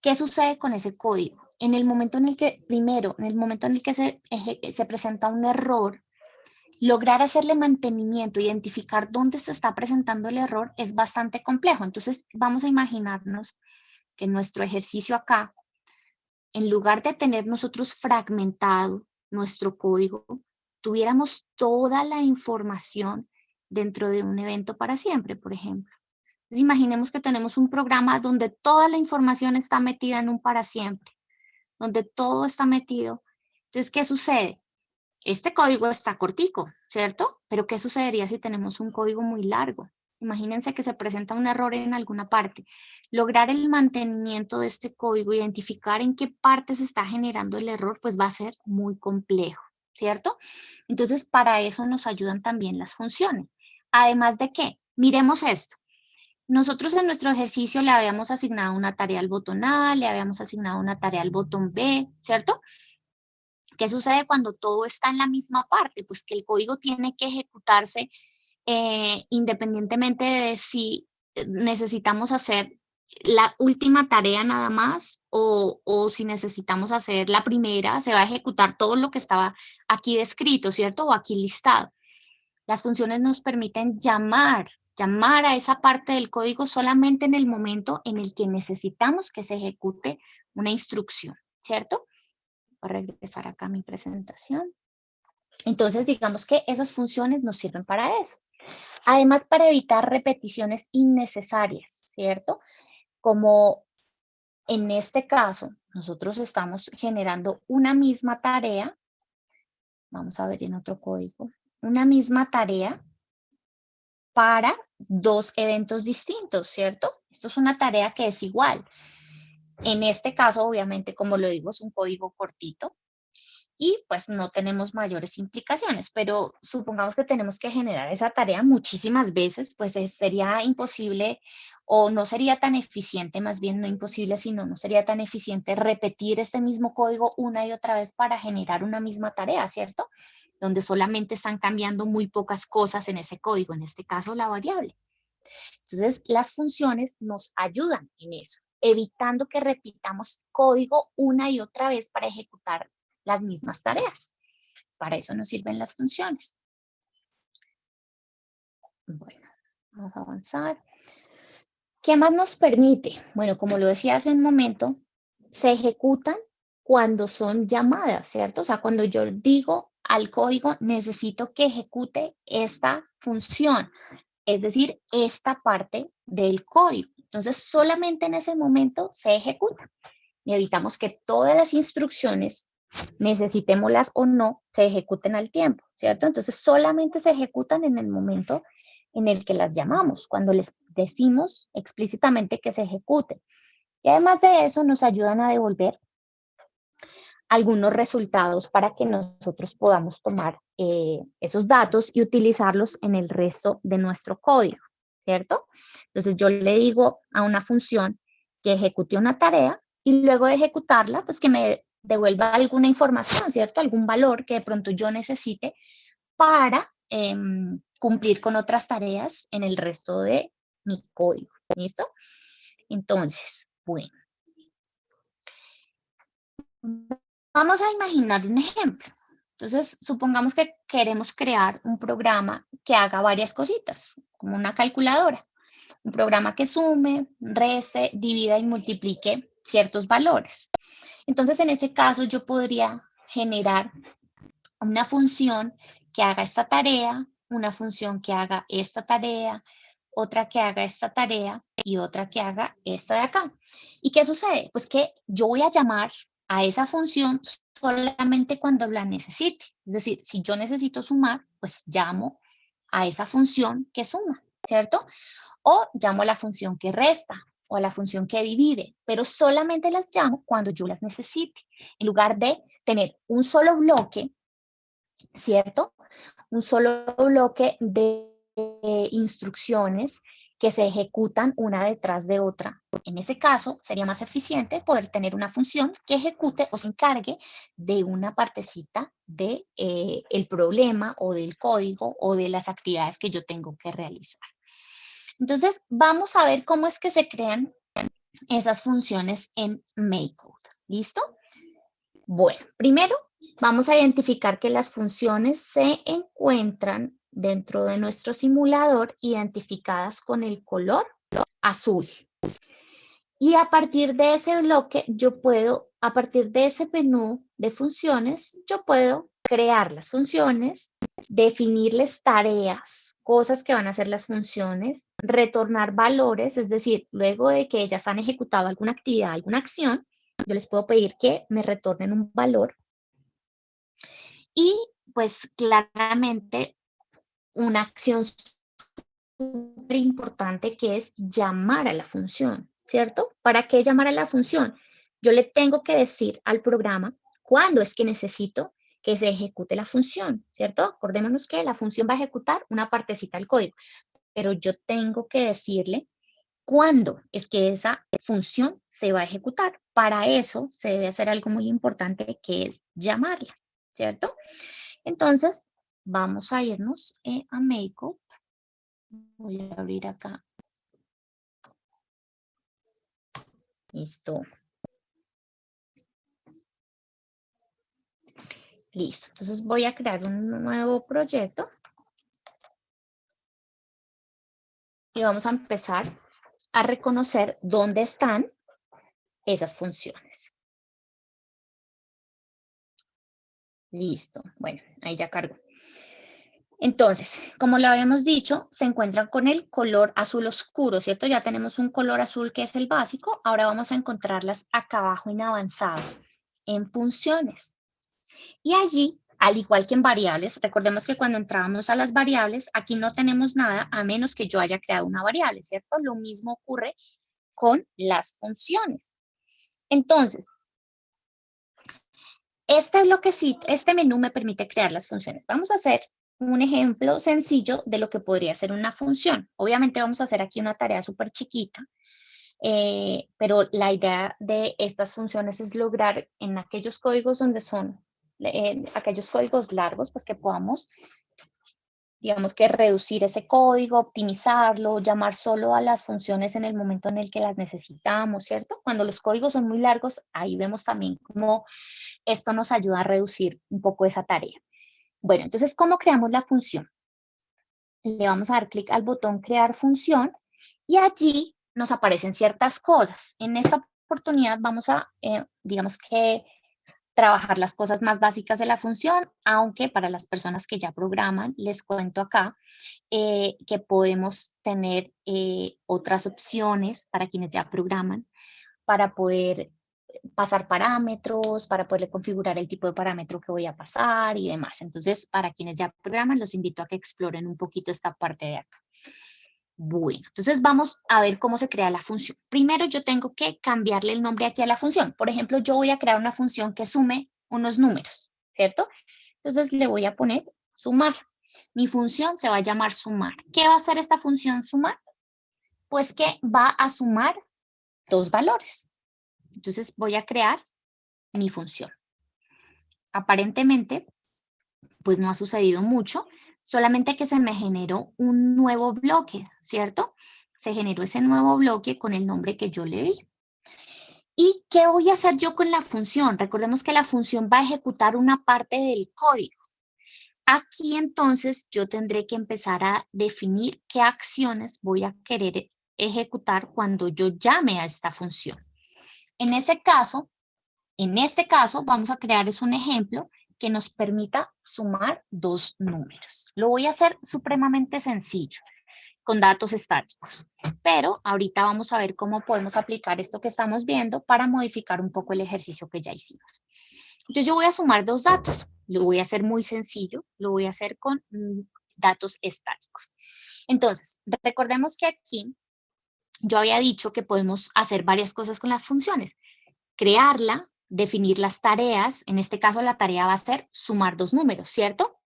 ¿qué sucede con ese código? En el momento en el que, primero, en el momento en el que se presenta un error, lograr hacerle mantenimiento, identificar dónde se está presentando el error es bastante complejo. Entonces, vamos a imaginarnos que nuestro ejercicio acá, en lugar de tener nosotros fragmentado nuestro código, tuviéramos toda la información dentro de un evento para siempre, por ejemplo. Entonces, imaginemos que tenemos un programa donde toda la información está metida en un para siempre, donde todo está metido. Entonces, ¿qué sucede? Este código está cortico, ¿cierto? Pero ¿qué sucedería si tenemos un código muy largo? Imagínense que se presenta un error en alguna parte. Lograr el mantenimiento de este código, identificar en qué parte se está generando el error, pues va a ser muy complejo, ¿cierto? Entonces, para eso nos ayudan también las funciones. Además de que, miremos esto. Nosotros en nuestro ejercicio le habíamos asignado una tarea al botón A, le habíamos asignado una tarea al botón B, ¿cierto? ¿Qué sucede cuando todo está en la misma parte? Pues que el código tiene que ejecutarse independientemente de si necesitamos hacer la última tarea nada más o si necesitamos hacer la primera, se va a ejecutar todo lo que estaba aquí descrito, ¿cierto? O aquí listado. Las funciones nos permiten llamar a esa parte del código solamente en el momento en el que necesitamos que se ejecute una instrucción, ¿cierto? Voy a regresar acá a mi presentación. Entonces, digamos que esas funciones nos sirven para eso. Además, para evitar repeticiones innecesarias, ¿cierto? Como en este caso, nosotros estamos generando una misma tarea. Vamos a ver en otro código. Una misma tarea para dos eventos distintos, ¿cierto? Esto es una tarea que es igual. En este caso, obviamente, como lo digo, es un código cortito. Y pues no tenemos mayores implicaciones, pero supongamos que tenemos que generar esa tarea muchísimas veces, pues sería imposible o no sería tan eficiente, más bien no imposible, sino no sería tan eficiente repetir este mismo código una y otra vez para generar una misma tarea, ¿cierto? Donde solamente están cambiando muy pocas cosas en ese código, en este caso la variable. Entonces, las funciones nos ayudan en eso, evitando que repitamos código una y otra vez para ejecutar las mismas tareas. Para eso nos sirven las funciones. Bueno, vamos a avanzar. ¿Qué más nos permite? Bueno, como lo decía hace un momento, se ejecutan cuando son llamadas, ¿cierto? O sea, cuando yo digo al código, necesito que ejecute esta función, es decir, esta parte del código. Entonces, solamente en ese momento se ejecuta. Y evitamos que todas las instrucciones, necesitémoslas o no, se ejecuten al tiempo, ¿cierto? Entonces, solamente se ejecutan en el momento en el que las llamamos, cuando les decimos explícitamente que se ejecuten. Y además de eso, nos ayudan a devolver algunos resultados para que nosotros podamos tomar esos datos y utilizarlos en el resto de nuestro código, ¿cierto? Entonces, yo le digo a una función que ejecute una tarea y luego de ejecutarla, pues que me devuelva alguna información, ¿cierto? Algún valor que de pronto yo necesite para cumplir con otras tareas en el resto de mi código, ¿listo? Entonces, bueno. Vamos a imaginar un ejemplo. Entonces, supongamos que queremos crear un programa que haga varias cositas, como una calculadora. Un programa que sume, reste, divida y multiplique ciertos valores. Entonces, en ese caso, yo podría generar una función que haga esta tarea, una función que haga esta tarea, otra que haga esta tarea y otra que haga esta de acá. ¿Y qué sucede? Pues que yo voy a llamar a esa función solamente cuando la necesite. Es decir, si yo necesito sumar, pues llamo a esa función que suma, ¿cierto? O llamo a la función que resta o a la función que divide, pero solamente las llamo cuando yo las necesite, en lugar de tener un solo bloque, ¿cierto? Un solo bloque de instrucciones que se ejecutan una detrás de otra. En ese caso, sería más eficiente poder tener una función que ejecute o se encargue de una partecita de el problema o del código o de las actividades que yo tengo que realizar. Entonces, vamos a ver cómo es que se crean esas funciones en MakeCode. ¿Listo? Bueno, primero vamos a identificar que las funciones se encuentran dentro de nuestro simulador identificadas con el color azul. Y a partir de ese bloque, a partir de ese menú de funciones, yo puedo crear las funciones, definirles tareas, cosas que van a hacer las funciones, retornar valores, es decir, luego de que ellas han ejecutado alguna actividad, alguna acción, yo les puedo pedir que me retornen un valor. Y pues claramente una acción súper importante que es llamar a la función, ¿cierto? ¿Para qué llamar a la función? Yo le tengo que decir al programa cuándo es que necesito que se ejecute la función, ¿cierto? Acordémonos que la función va a ejecutar una partecita del código, pero yo tengo que decirle cuándo es que esa función se va a ejecutar. Para eso se debe hacer algo muy importante que es llamarla, ¿cierto? Entonces, vamos a irnos a Makecode. Voy a abrir acá. Listo. Listo. Entonces voy a crear un nuevo proyecto. Y vamos a empezar a reconocer dónde están esas funciones. Listo. Bueno, ahí ya cargo. Entonces, como lo habíamos dicho, se encuentran con el color azul oscuro, ¿cierto? Ya tenemos un color azul que es el básico. Ahora vamos a encontrarlas acá abajo en avanzado, en funciones. Y allí, al igual que en variables, recordemos que cuando entrábamos a las variables, aquí no tenemos nada a menos que yo haya creado una variable, ¿cierto? Lo mismo ocurre con las funciones. Entonces, este menú me permite crear las funciones. Vamos a hacer un ejemplo sencillo de lo que podría ser una función. Obviamente vamos a hacer aquí una tarea súper chiquita, pero la idea de estas funciones es lograr en aquellos códigos donde son, aquellos códigos largos, pues que podamos, digamos que reducir ese código, optimizarlo, llamar solo a las funciones en el momento en el que las necesitamos, ¿cierto? Cuando los códigos son muy largos, ahí vemos también cómo esto nos ayuda a reducir un poco esa tarea. Bueno, entonces, ¿cómo creamos la función? Le vamos a dar clic al botón crear función y allí nos aparecen ciertas cosas. En esta oportunidad vamos a, digamos que, trabajar las cosas más básicas de la función, aunque para las personas que ya programan, les cuento acá que podemos tener otras opciones para quienes ya programan, para poder pasar parámetros, para poderle configurar el tipo de parámetro que voy a pasar y demás. Entonces, para quienes ya programan, los invito a que exploren un poquito esta parte de acá. Bueno, entonces vamos a ver cómo se crea la función. Primero yo tengo que cambiarle el nombre aquí a la función. Por ejemplo, yo voy a crear una función que sume unos números, ¿cierto? Entonces le voy a poner sumar. Mi función se va a llamar sumar. ¿Qué va a hacer esta función sumar? Pues que va a sumar dos valores. Entonces voy a crear mi función. Aparentemente, pues no ha sucedido mucho, solamente que se me generó un nuevo bloque, ¿cierto? Se generó ese nuevo bloque con el nombre que yo le di. ¿Y qué voy a hacer yo con la función? Recordemos que la función va a ejecutar una parte del código. Aquí entonces yo tendré que empezar a definir qué acciones voy a querer ejecutar cuando yo llame a esta función. En este caso, vamos a crear un ejemplo que nos permita sumar dos números. Lo voy a hacer supremamente sencillo, con datos estáticos. Pero ahorita vamos a ver cómo podemos aplicar esto que estamos viendo para modificar un poco el ejercicio que ya hicimos. Entonces yo voy a sumar dos datos. Lo voy a hacer muy sencillo, lo voy a hacer con datos estáticos. Entonces, recordemos que aquí yo había dicho que podemos hacer varias cosas con las funciones. Crearla, definir las tareas, en este caso la tarea va a ser sumar dos números, ¿cierto?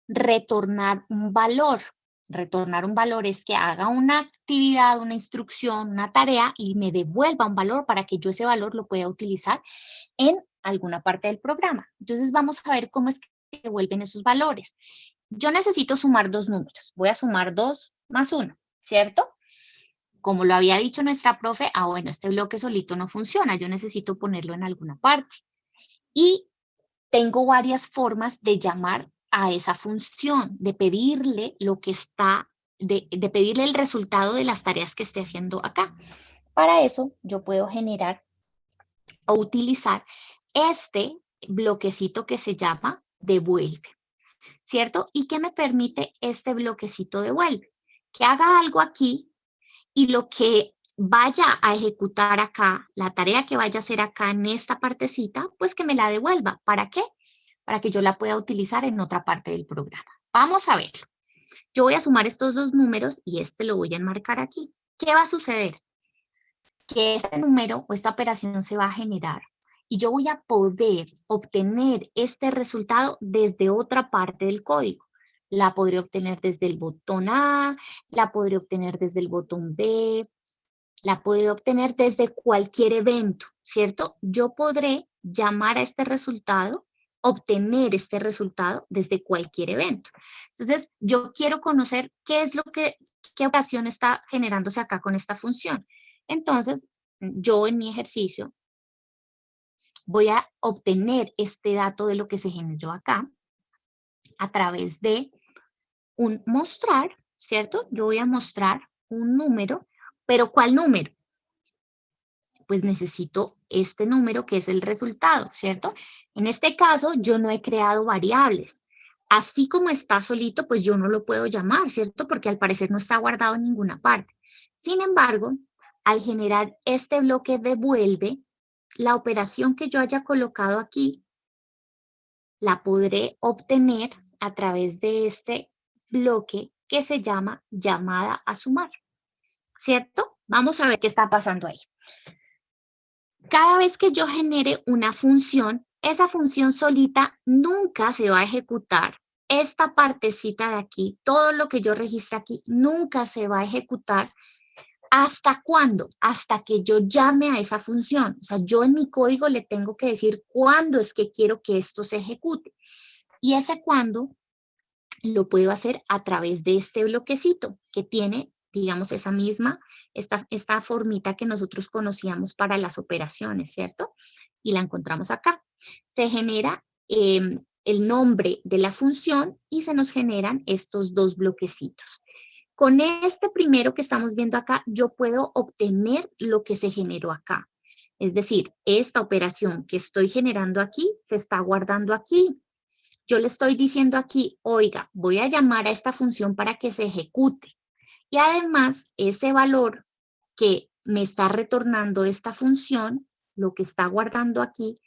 Retornar un valor. Retornar un valor es que haga una actividad, una instrucción, una tarea y me devuelva un valor para que yo ese valor lo pueda utilizar en alguna parte del programa. Entonces vamos a ver cómo es que devuelven esos valores. Yo necesito sumar dos números. Voy a sumar 2 más 1, ¿cierto? Como lo había dicho nuestra profe, bueno, este bloque solito no funciona, yo necesito ponerlo en alguna parte. Y tengo varias formas de llamar a esa función, de pedirle lo que está, de pedirle el resultado de las tareas que esté haciendo acá. Para eso, yo puedo generar o utilizar este bloquecito que se llama devuelve, ¿cierto? ¿Y qué me permite este bloquecito devuelve? Que haga algo aquí y lo que vaya a ejecutar acá, la tarea que vaya a hacer acá en esta partecita, pues que me la devuelva. ¿Para qué? Para que yo la pueda utilizar en otra parte del programa. Vamos a verlo. Yo voy a sumar estos dos números y este lo voy a enmarcar aquí. ¿Qué va a suceder? Que este número o esta operación se va a generar y yo voy a poder obtener este resultado desde otra parte del código. La podré obtener desde el botón A, la podré obtener desde el botón B, la podré obtener desde cualquier evento, ¿cierto? Yo podré llamar a este resultado, obtener este resultado desde cualquier evento. Entonces, yo quiero conocer qué operación está generándose acá con esta función. Entonces, yo en mi ejercicio voy a obtener este dato de lo que se generó acá a través de un mostrar, ¿cierto? Yo voy a mostrar un número, pero ¿cuál número? Pues necesito este número que es el resultado, ¿cierto? En este caso, yo no he creado variables. Así como está solito, pues yo no lo puedo llamar, ¿cierto? Porque al parecer no está guardado en ninguna parte. Sin embargo, al generar este bloque devuelve, la operación que yo haya colocado aquí, la podré obtener a través de este bloque que se llama llamada a sumar, ¿cierto? Vamos a ver qué está pasando ahí. Cada vez que yo genere una función, esa función solita nunca se va a ejecutar. Esta partecita de aquí, todo lo que yo registre aquí, nunca se va a ejecutar. ¿Hasta cuándo? Hasta que yo llame a esa función. O sea, yo en mi código le tengo que decir cuándo es que quiero que esto se ejecute. Y ese cuándo lo puedo hacer a través de este bloquecito que tiene, digamos, esa misma, esta formita que nosotros conocíamos para las operaciones, ¿cierto? Y la encontramos acá. Se genera el nombre de la función y se nos generan estos dos bloquecitos. Con este primero que estamos viendo acá, yo puedo obtener lo que se generó acá. Es decir, esta operación que estoy generando aquí, se está guardando aquí. Yo le estoy diciendo aquí, oiga, voy a llamar a esta función para que se ejecute. Y además, ese valor que me está retornando esta función, lo que está guardando aquí,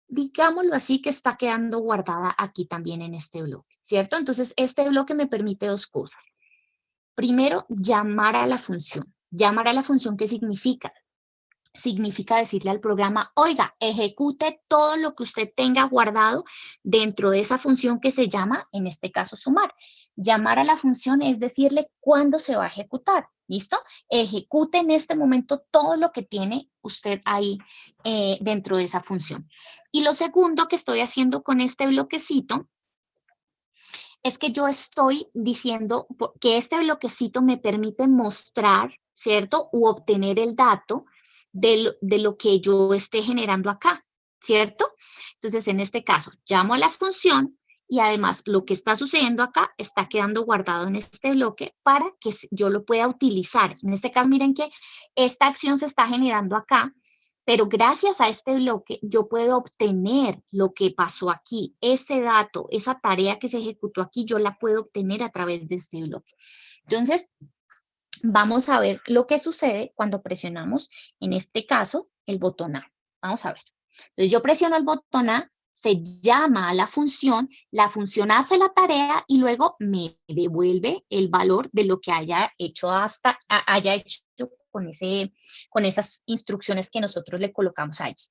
digámoslo así, que está quedando guardada aquí también en este bloque, ¿cierto? Entonces, este bloque me permite dos cosas. Primero, llamar a la función. Llamar a la función, ¿qué significa? Significa decirle al programa, oiga, ejecute todo lo que usted tenga guardado dentro de esa función que se llama, en este caso, sumar. Llamar a la función es decirle cuándo se va a ejecutar, ¿listo? Ejecute en este momento todo lo que tiene usted ahí dentro de esa función. Y lo segundo que estoy haciendo con este bloquecito es que yo estoy diciendo que este bloquecito me permite mostrar, ¿cierto? U obtener el dato de lo que yo esté generando acá, ¿cierto? Entonces, en este caso, llamo a la función y además lo que está sucediendo acá está quedando guardado en este bloque para que yo lo pueda utilizar. En este caso, miren que esta acción se está generando acá, pero gracias a este bloque yo puedo obtener lo que pasó aquí. Ese dato, esa tarea que se ejecutó aquí, yo la puedo obtener a través de este bloque. Entonces, vamos a ver lo que sucede cuando presionamos, en este caso, el botón A. Vamos a ver. Entonces, yo presiono el botón A, se llama a la función hace la tarea y luego me devuelve el valor de lo que haya hecho con esas instrucciones que nosotros le colocamos allí.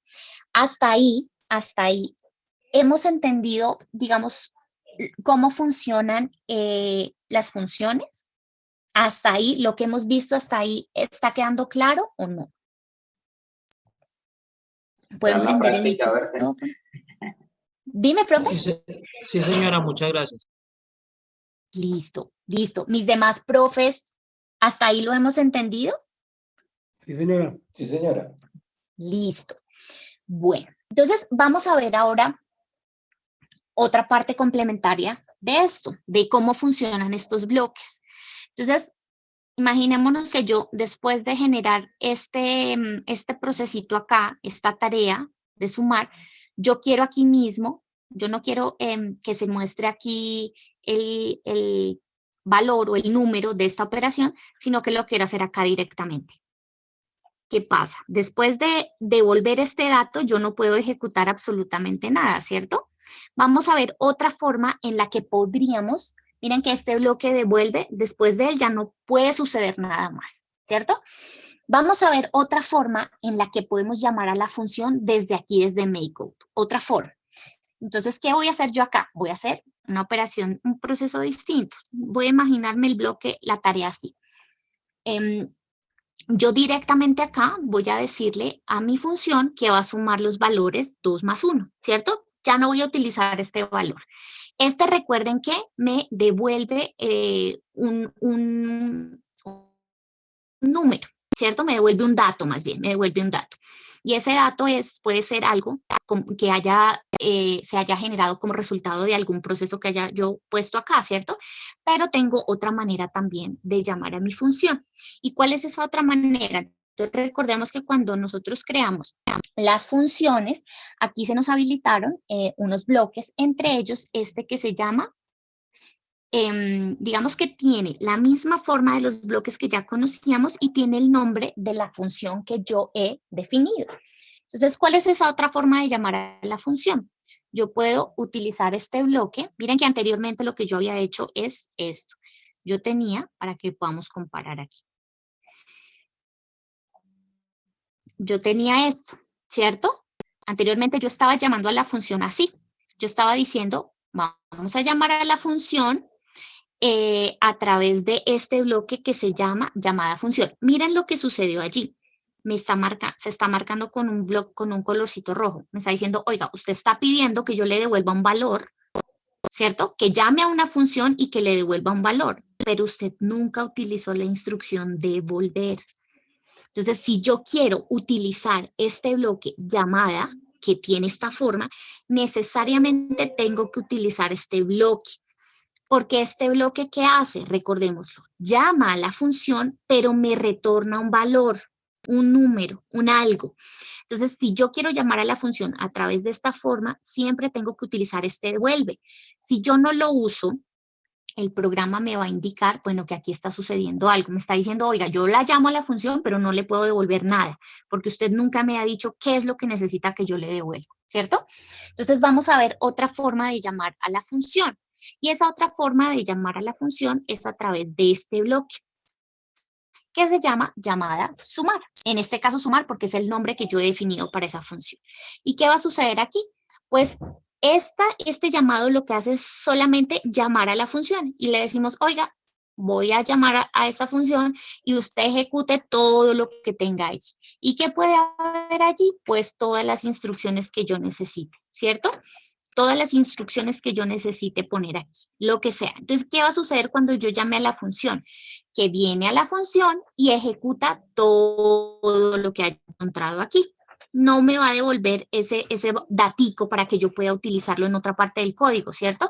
Hasta ahí hemos entendido, digamos, cómo funcionan las funciones. Hasta ahí, lo que hemos visto hasta ahí, ¿está quedando claro o no? ¿Pueden prender el micrófono? Dime, profe. Sí, señora, muchas gracias. Listo, listo. Mis demás profes, ¿hasta ahí lo hemos entendido? Sí, señora. Sí, señora. Listo. Bueno, entonces vamos a ver ahora otra parte complementaria de esto, de cómo funcionan estos bloques. Entonces, imaginémonos que yo, después de generar este procesito acá, esta tarea de sumar, yo quiero aquí mismo, yo no quiero que se muestre aquí el valor o el número de esta operación, sino que lo quiero hacer acá directamente. ¿Qué pasa? Después de devolver este dato, yo no puedo ejecutar absolutamente nada, ¿cierto? Vamos a ver otra forma en la que podríamos Miren que este bloque devuelve, después de él ya no puede suceder nada más, ¿cierto? Vamos a ver otra forma en la que podemos llamar a la función desde aquí, desde MakeCode. Otra forma. Entonces, ¿qué voy a hacer yo acá? Voy a hacer una operación, un proceso distinto. Voy a imaginarme el bloque, la tarea así. Yo directamente acá voy a decirle a mi función que va a sumar los valores 2 más 1, ¿cierto? Ya no voy a utilizar este valor. Recuerden que me devuelve un número, ¿cierto? Me devuelve un dato más bien, me devuelve un dato. Y ese dato puede ser algo que se haya generado como resultado de algún proceso que haya yo puesto acá, ¿cierto? Pero tengo otra manera también de llamar a mi función. ¿Y cuál es esa otra manera? Entonces, recordemos que cuando nosotros creamos las funciones, aquí se nos habilitaron unos bloques, entre ellos este que se llama, digamos que tiene la misma forma de los bloques que ya conocíamos y tiene el nombre de la función que yo he definido. Entonces, ¿cuál es esa otra forma de llamar a la función? Yo puedo utilizar este bloque. Miren que anteriormente lo que yo había hecho es esto. Yo tenía, para que podamos comparar aquí. Yo tenía esto, ¿cierto? Anteriormente yo estaba llamando a la función así. Yo estaba diciendo, vamos a llamar a la función a través de este bloque que se llama llamada función. Miren lo que sucedió allí. Se está marcando con un bloque, con un colorcito rojo. Me está diciendo, oiga, usted está pidiendo que yo le devuelva un valor, ¿cierto? Que llame a una función y que le devuelva un valor, pero usted nunca utilizó la instrucción devolver. Entonces, si yo quiero utilizar este bloque llamada, que tiene esta forma, necesariamente tengo que utilizar este bloque. Porque este bloque, ¿qué hace? Recordémoslo, llama a la función, pero me retorna un valor, un número, un algo. Entonces, si yo quiero llamar a la función a través de esta forma, siempre tengo que utilizar este devuelve. Si yo no lo uso, el programa me va a indicar, bueno, que aquí está sucediendo algo. Me está diciendo, oiga, yo la llamo a la función, pero no le puedo devolver nada, porque usted nunca me ha dicho qué es lo que necesita que yo le devuelva, ¿cierto? Entonces, vamos a ver otra forma de llamar a la función. Y esa otra forma de llamar a la función es a través de este bloque, que se llama llamada sumar. En este caso sumar porque es el nombre que yo he definido para esa función. ¿Y qué va a suceder aquí? Pues este llamado lo que hace es solamente llamar a la función y le decimos, oiga, voy a llamar a esta función y usted ejecute todo lo que tenga allí. ¿Y qué puede haber allí? Pues todas las instrucciones que yo necesite, ¿cierto? Todas las instrucciones que yo necesite poner aquí, lo que sea. Entonces, ¿qué va a suceder cuando yo llame a la función? Que viene a la función y ejecuta todo lo que haya encontrado aquí. No me va a devolver ese datico para que yo pueda utilizarlo en otra parte del código, ¿cierto?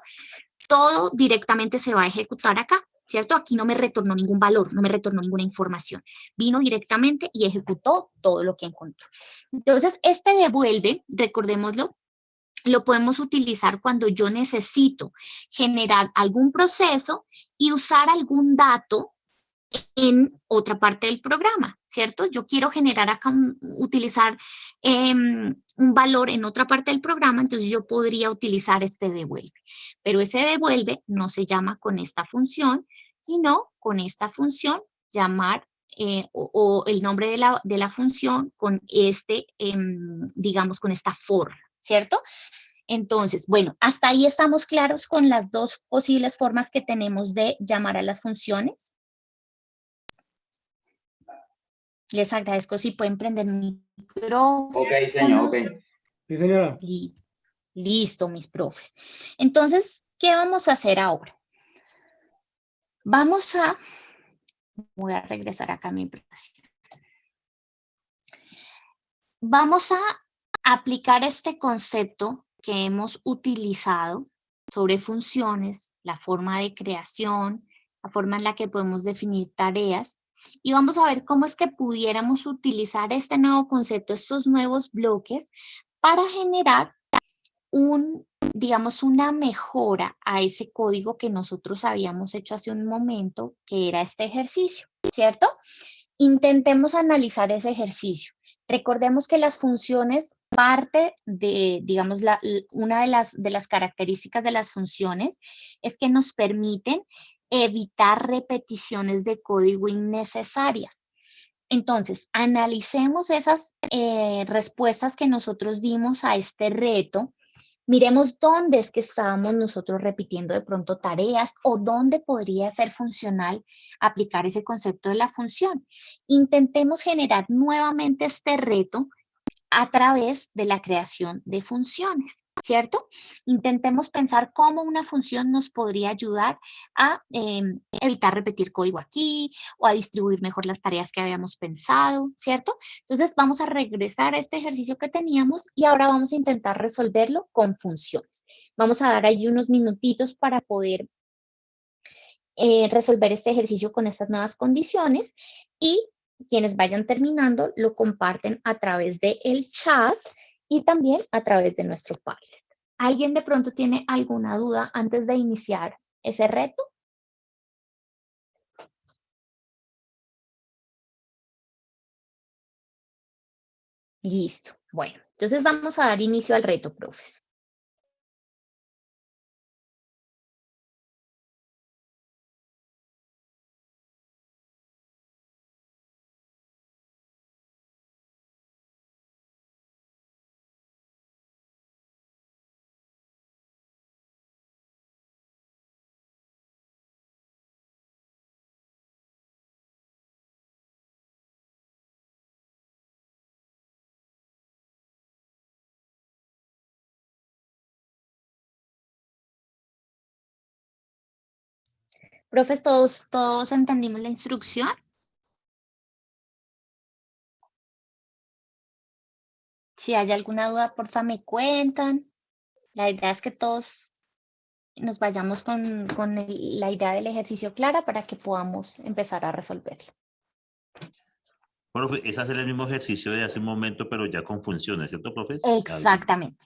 Todo directamente se va a ejecutar acá, ¿cierto? Aquí no me retornó ningún valor, no me retornó ninguna información. Vino directamente y ejecutó todo lo que encontró. Entonces, este devuelve, recordémoslo, lo podemos utilizar cuando yo necesito generar algún proceso y usar algún dato en otra parte del programa, ¿cierto? Yo quiero generar acá, utilizar un valor en otra parte del programa, entonces yo podría utilizar este devuelve. Pero ese devuelve no se llama con esta función, sino con esta función llamar o el nombre de la función con digamos, con esta forma, ¿cierto? Entonces, bueno, hasta ahí estamos claros con las dos posibles formas que tenemos de llamar a las funciones. Les agradezco si pueden prender mi micrófono. Ok, señor, ok. Sí, señora. Listo, mis profes. Entonces, ¿qué vamos a hacer ahora? Voy a regresar acá a mi presentación. Vamos a aplicar este concepto que hemos utilizado sobre funciones, la forma de creación, la forma en la que podemos definir tareas, y vamos a ver cómo es que pudiéramos utilizar este nuevo concepto, estos nuevos bloques, para generar digamos, una mejora a ese código que nosotros habíamos hecho hace un momento, que era este ejercicio, ¿cierto? Intentemos analizar ese ejercicio. Recordemos que las funciones parte de, digamos, una de las características de las funciones es que nos permiten evitar repeticiones de código innecesarias. Entonces, analicemos esas respuestas que nosotros dimos a este reto. Miremos dónde es que estábamos nosotros repitiendo de pronto tareas o dónde podría ser funcional aplicar ese concepto de la función. Intentemos generar nuevamente este reto a través de la creación de funciones, ¿cierto? Intentemos pensar cómo una función nos podría ayudar a evitar repetir código aquí o a distribuir mejor las tareas que habíamos pensado, ¿cierto? Entonces vamos a regresar a este ejercicio que teníamos y ahora vamos a intentar resolverlo con funciones. Vamos a dar ahí unos minutitos para poder resolver este ejercicio con estas nuevas condiciones y quienes vayan terminando lo comparten a través del chat y también a través de nuestro Padlet. ¿Alguien de pronto tiene alguna duda antes de iniciar ese reto? Listo. Bueno, entonces vamos a dar inicio al reto, profes. Profes, ¿todos entendimos la instrucción? Si hay alguna duda, porfa, me cuentan. La idea es que todos nos vayamos con la idea del ejercicio clara para que podamos empezar a resolverlo. Profe, es hacer el mismo ejercicio de hace un momento, pero ya con funciones, ¿cierto, profe? Exactamente.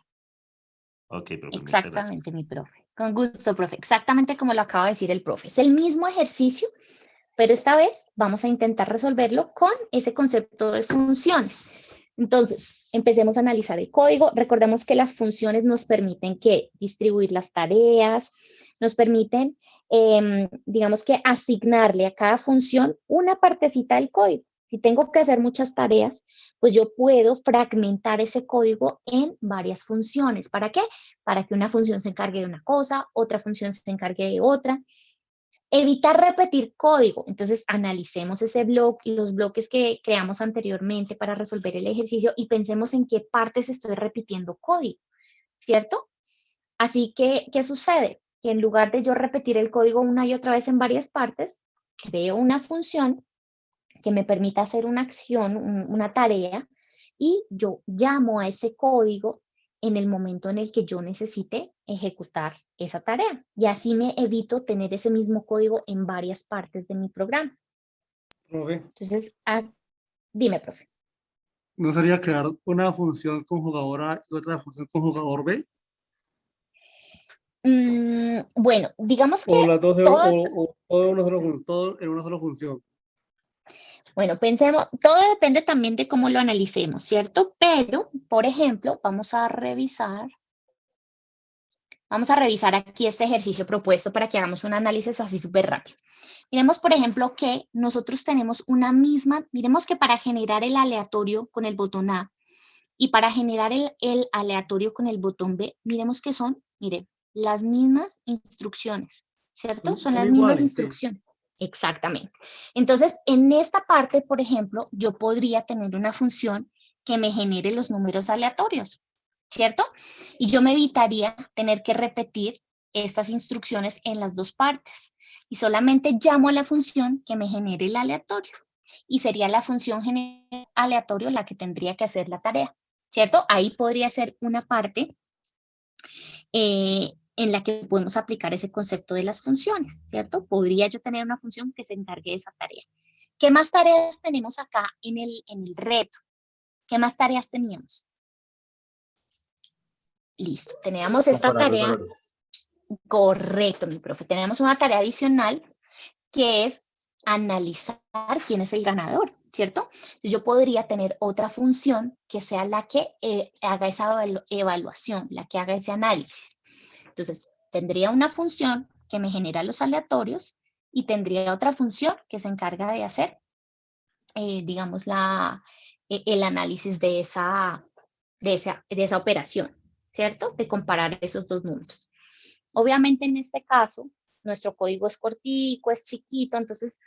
Ok, profe, Exactamente, mi profe. Con gusto, profe. Exactamente como lo acaba de decir el profe. Es el mismo ejercicio, pero esta vez vamos a intentar resolverlo con ese concepto de funciones. Entonces, empecemos a analizar el código. Recordemos que las funciones nos permiten distribuir las tareas, nos permiten, digamos que asignarle a cada función una partecita del código. Si tengo que hacer muchas tareas, pues yo puedo fragmentar ese código en varias funciones. ¿Para qué? Para que una función se encargue de una cosa, otra función se encargue de otra. Evitar repetir código. Entonces, analicemos ese bloque, los bloques que creamos anteriormente para resolver el ejercicio y pensemos en qué partes estoy repitiendo código, ¿cierto? Así que, ¿qué sucede? Que en lugar de yo repetir el código una y otra vez en varias partes, creo una función que me permita hacer una acción, una tarea, y yo llamo a ese código en el momento en el que yo necesite ejecutar esa tarea. Y así me evito tener ese mismo código en varias partes de mi programa. Profe, Entonces, dime, profe. ¿no sería crear una función con jugador A y otra función con jugador B? Bueno, digamos que O las dos todo, todo en una sola función. Bueno, pensemos, todo depende también de cómo lo analicemos, ¿cierto? Pero, por ejemplo, vamos a revisar aquí este ejercicio propuesto para que hagamos un análisis así súper rápido. Miremos, por ejemplo, que nosotros tenemos miremos que para generar el aleatorio con el botón A y para generar el aleatorio con el botón B, miremos que son, mire, las mismas instrucciones, ¿cierto? Son las mismas instrucciones. Sí. Exactamente. Entonces, en esta parte, por ejemplo, yo podría tener una función que me genere los números aleatorios, ¿cierto? Y yo me evitaría tener que repetir estas instrucciones en las dos partes. Y solamente llamo a la función que me genere el aleatorio. Y sería la función aleatorio la que tendría que hacer la tarea, ¿cierto? Ahí podría ser una parte en la que podemos aplicar ese concepto de las funciones, ¿cierto? Podría yo tener una función que se encargue de esa tarea. ¿Qué más tareas tenemos acá en el reto? ¿Qué más tareas teníamos? Listo, teníamos esta tarea. Correcto, mi profe. Tenemos una tarea adicional que es analizar quién es el ganador, ¿cierto? Entonces, yo podría tener otra función que sea la que haga esa evaluación, la que haga ese análisis. Entonces, tendría una función que me genera los aleatorios y tendría otra función que se encarga de hacer, digamos, el análisis de esa operación, ¿cierto? De comparar esos dos números. Obviamente, en este caso, nuestro código es cortico, es chiquito, entonces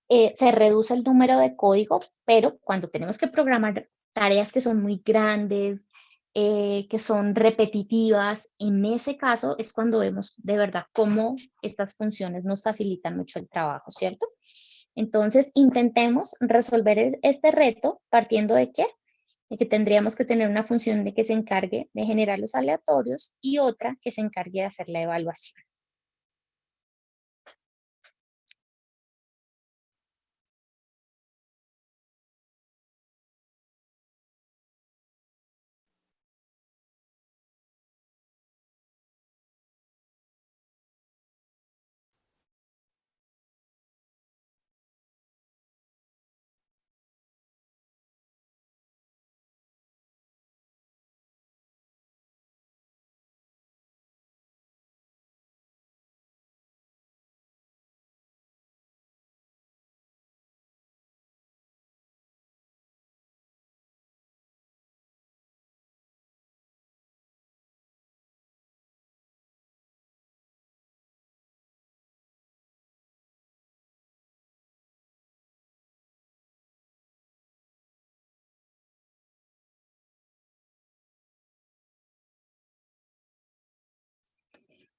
se reduce el número de código, pero cuando tenemos que programar tareas que son muy grandes, que son repetitivas, en ese caso es cuando vemos de verdad cómo estas funciones nos facilitan mucho el trabajo, ¿cierto? Entonces, intentemos resolver este reto partiendo de qué? De que tendríamos que tener una función de que se encargue de generar los aleatorios y otra que se encargue de hacer la evaluación.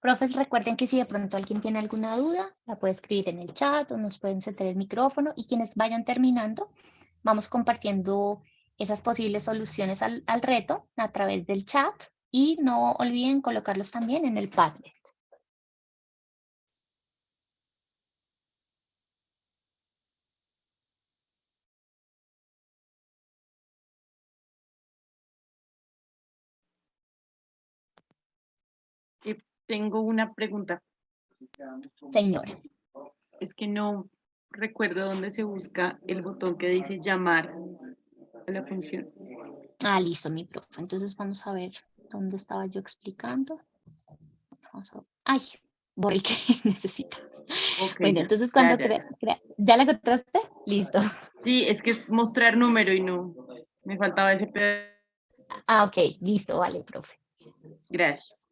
Profes, recuerden que si de pronto alguien tiene alguna duda, la puede escribir en el chat o nos pueden encender el micrófono y quienes vayan terminando, vamos compartiendo esas posibles soluciones al reto a través del chat y no olviden colocarlos también en el Padlet. Tengo una pregunta. Señora. Es que no recuerdo dónde se busca el botón que dice llamar a la función. Ah, listo, mi profe. Entonces vamos a ver dónde estaba yo explicando. Vamos a... Ay, borré el que necesita. Okay, Bueno, ya, entonces cuando ¿ya la encontraste? Listo. Sí, es que es mostrar número y no, me faltaba ese pedazo. Ah, ok, listo, vale, profe. Gracias.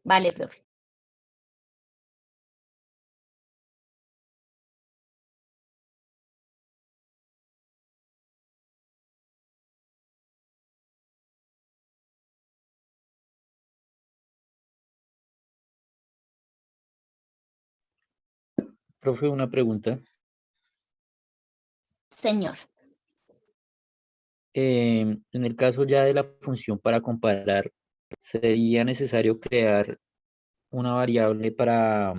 Vale, profe. Profe, una pregunta. Señor. En el caso ya de la función para comparar, ¿sería necesario crear una variable para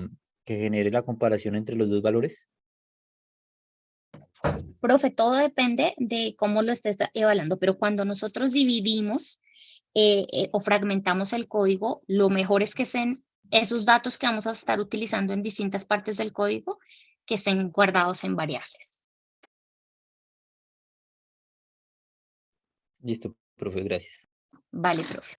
que genere la comparación entre los dos valores? Profe, todo depende de cómo lo estés evaluando, pero cuando nosotros dividimos o fragmentamos el código, lo mejor es que sean esos datos que vamos a estar utilizando en distintas partes del código que estén guardados en variables. Listo, profe, gracias. Vale, profe.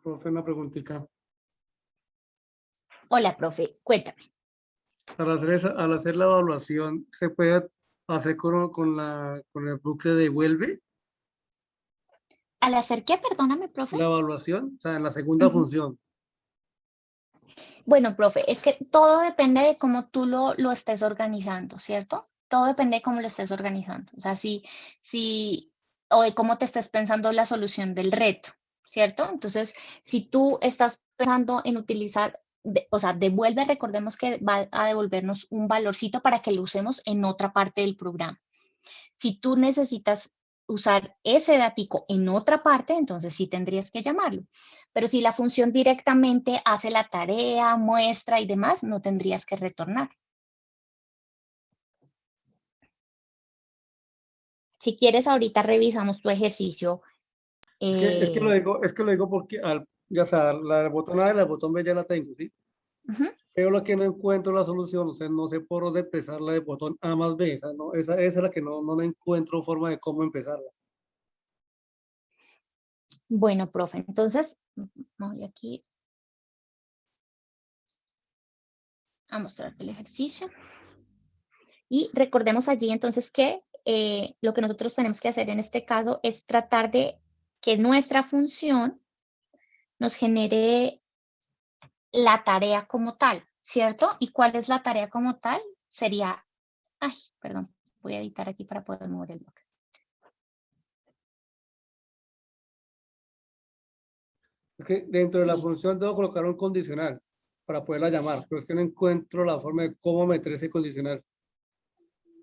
Profe, una preguntita. Hola, profe, cuéntame. Al hacer la evaluación, ¿se puede hacer con el bucle de vuelve ¿Al hacer qué? Perdóname, profe. la evaluación? O sea, en la segunda función. Bueno, profe, es que todo depende de cómo tú lo estés organizando, ¿cierto? Todo depende de cómo lo estés organizando. O sea, o de cómo te estés pensando la solución del reto, ¿cierto? Entonces, si tú estás pensando en utilizar, o sea, devuelve, recordemos que va a devolvernos un valorcito para que lo usemos en otra parte del programa. Si tú necesitas usar ese datico en otra parte, entonces sí tendrías que llamarlo. Pero si la función directamente hace la tarea, muestra y demás, no tendrías que retornar. Si quieres, ahorita revisamos tu ejercicio. Es que lo digo porque ya sea, la del botón A y la del botón B ya la tengo, ¿sí? Pero lo que no encuentro la solución, o sea, no sé por dónde empezar la del botón A más B, o sea, no, esa es la que no encuentro forma de cómo empezarla. Bueno, profe, entonces voy aquí a mostrarte el ejercicio. Y recordemos allí entonces que lo que nosotros tenemos que hacer en este caso es tratar de que nuestra función nos genere la tarea como tal, ¿cierto? ¿Y cuál es la tarea como tal? Sería, ay, perdón, voy a editar aquí para poder mover el bloque. Es que dentro de la función debo colocar un condicional para poderla llamar, pero es que no encuentro la forma de cómo meter ese condicional.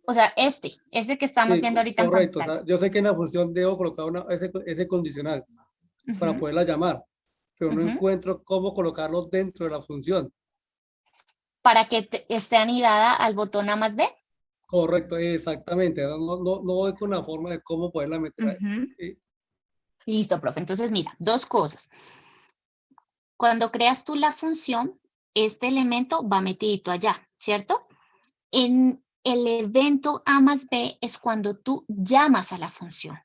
O sea, este que estamos Sí, viendo ahorita en correcto, o pantalla. sea, yo sé que en la función debo colocar ese condicional para poderla llamar, pero no encuentro cómo colocarlo dentro de la función. Para que esté anidada al botón A más B. Correcto, exactamente. No voy con la forma de cómo poderla meter ahí. Sí. Listo, profe. Entonces, mira, dos cosas. Cuando creas tú la función, este elemento va metidito allá, ¿cierto? En el evento A más B es cuando tú llamas a la función.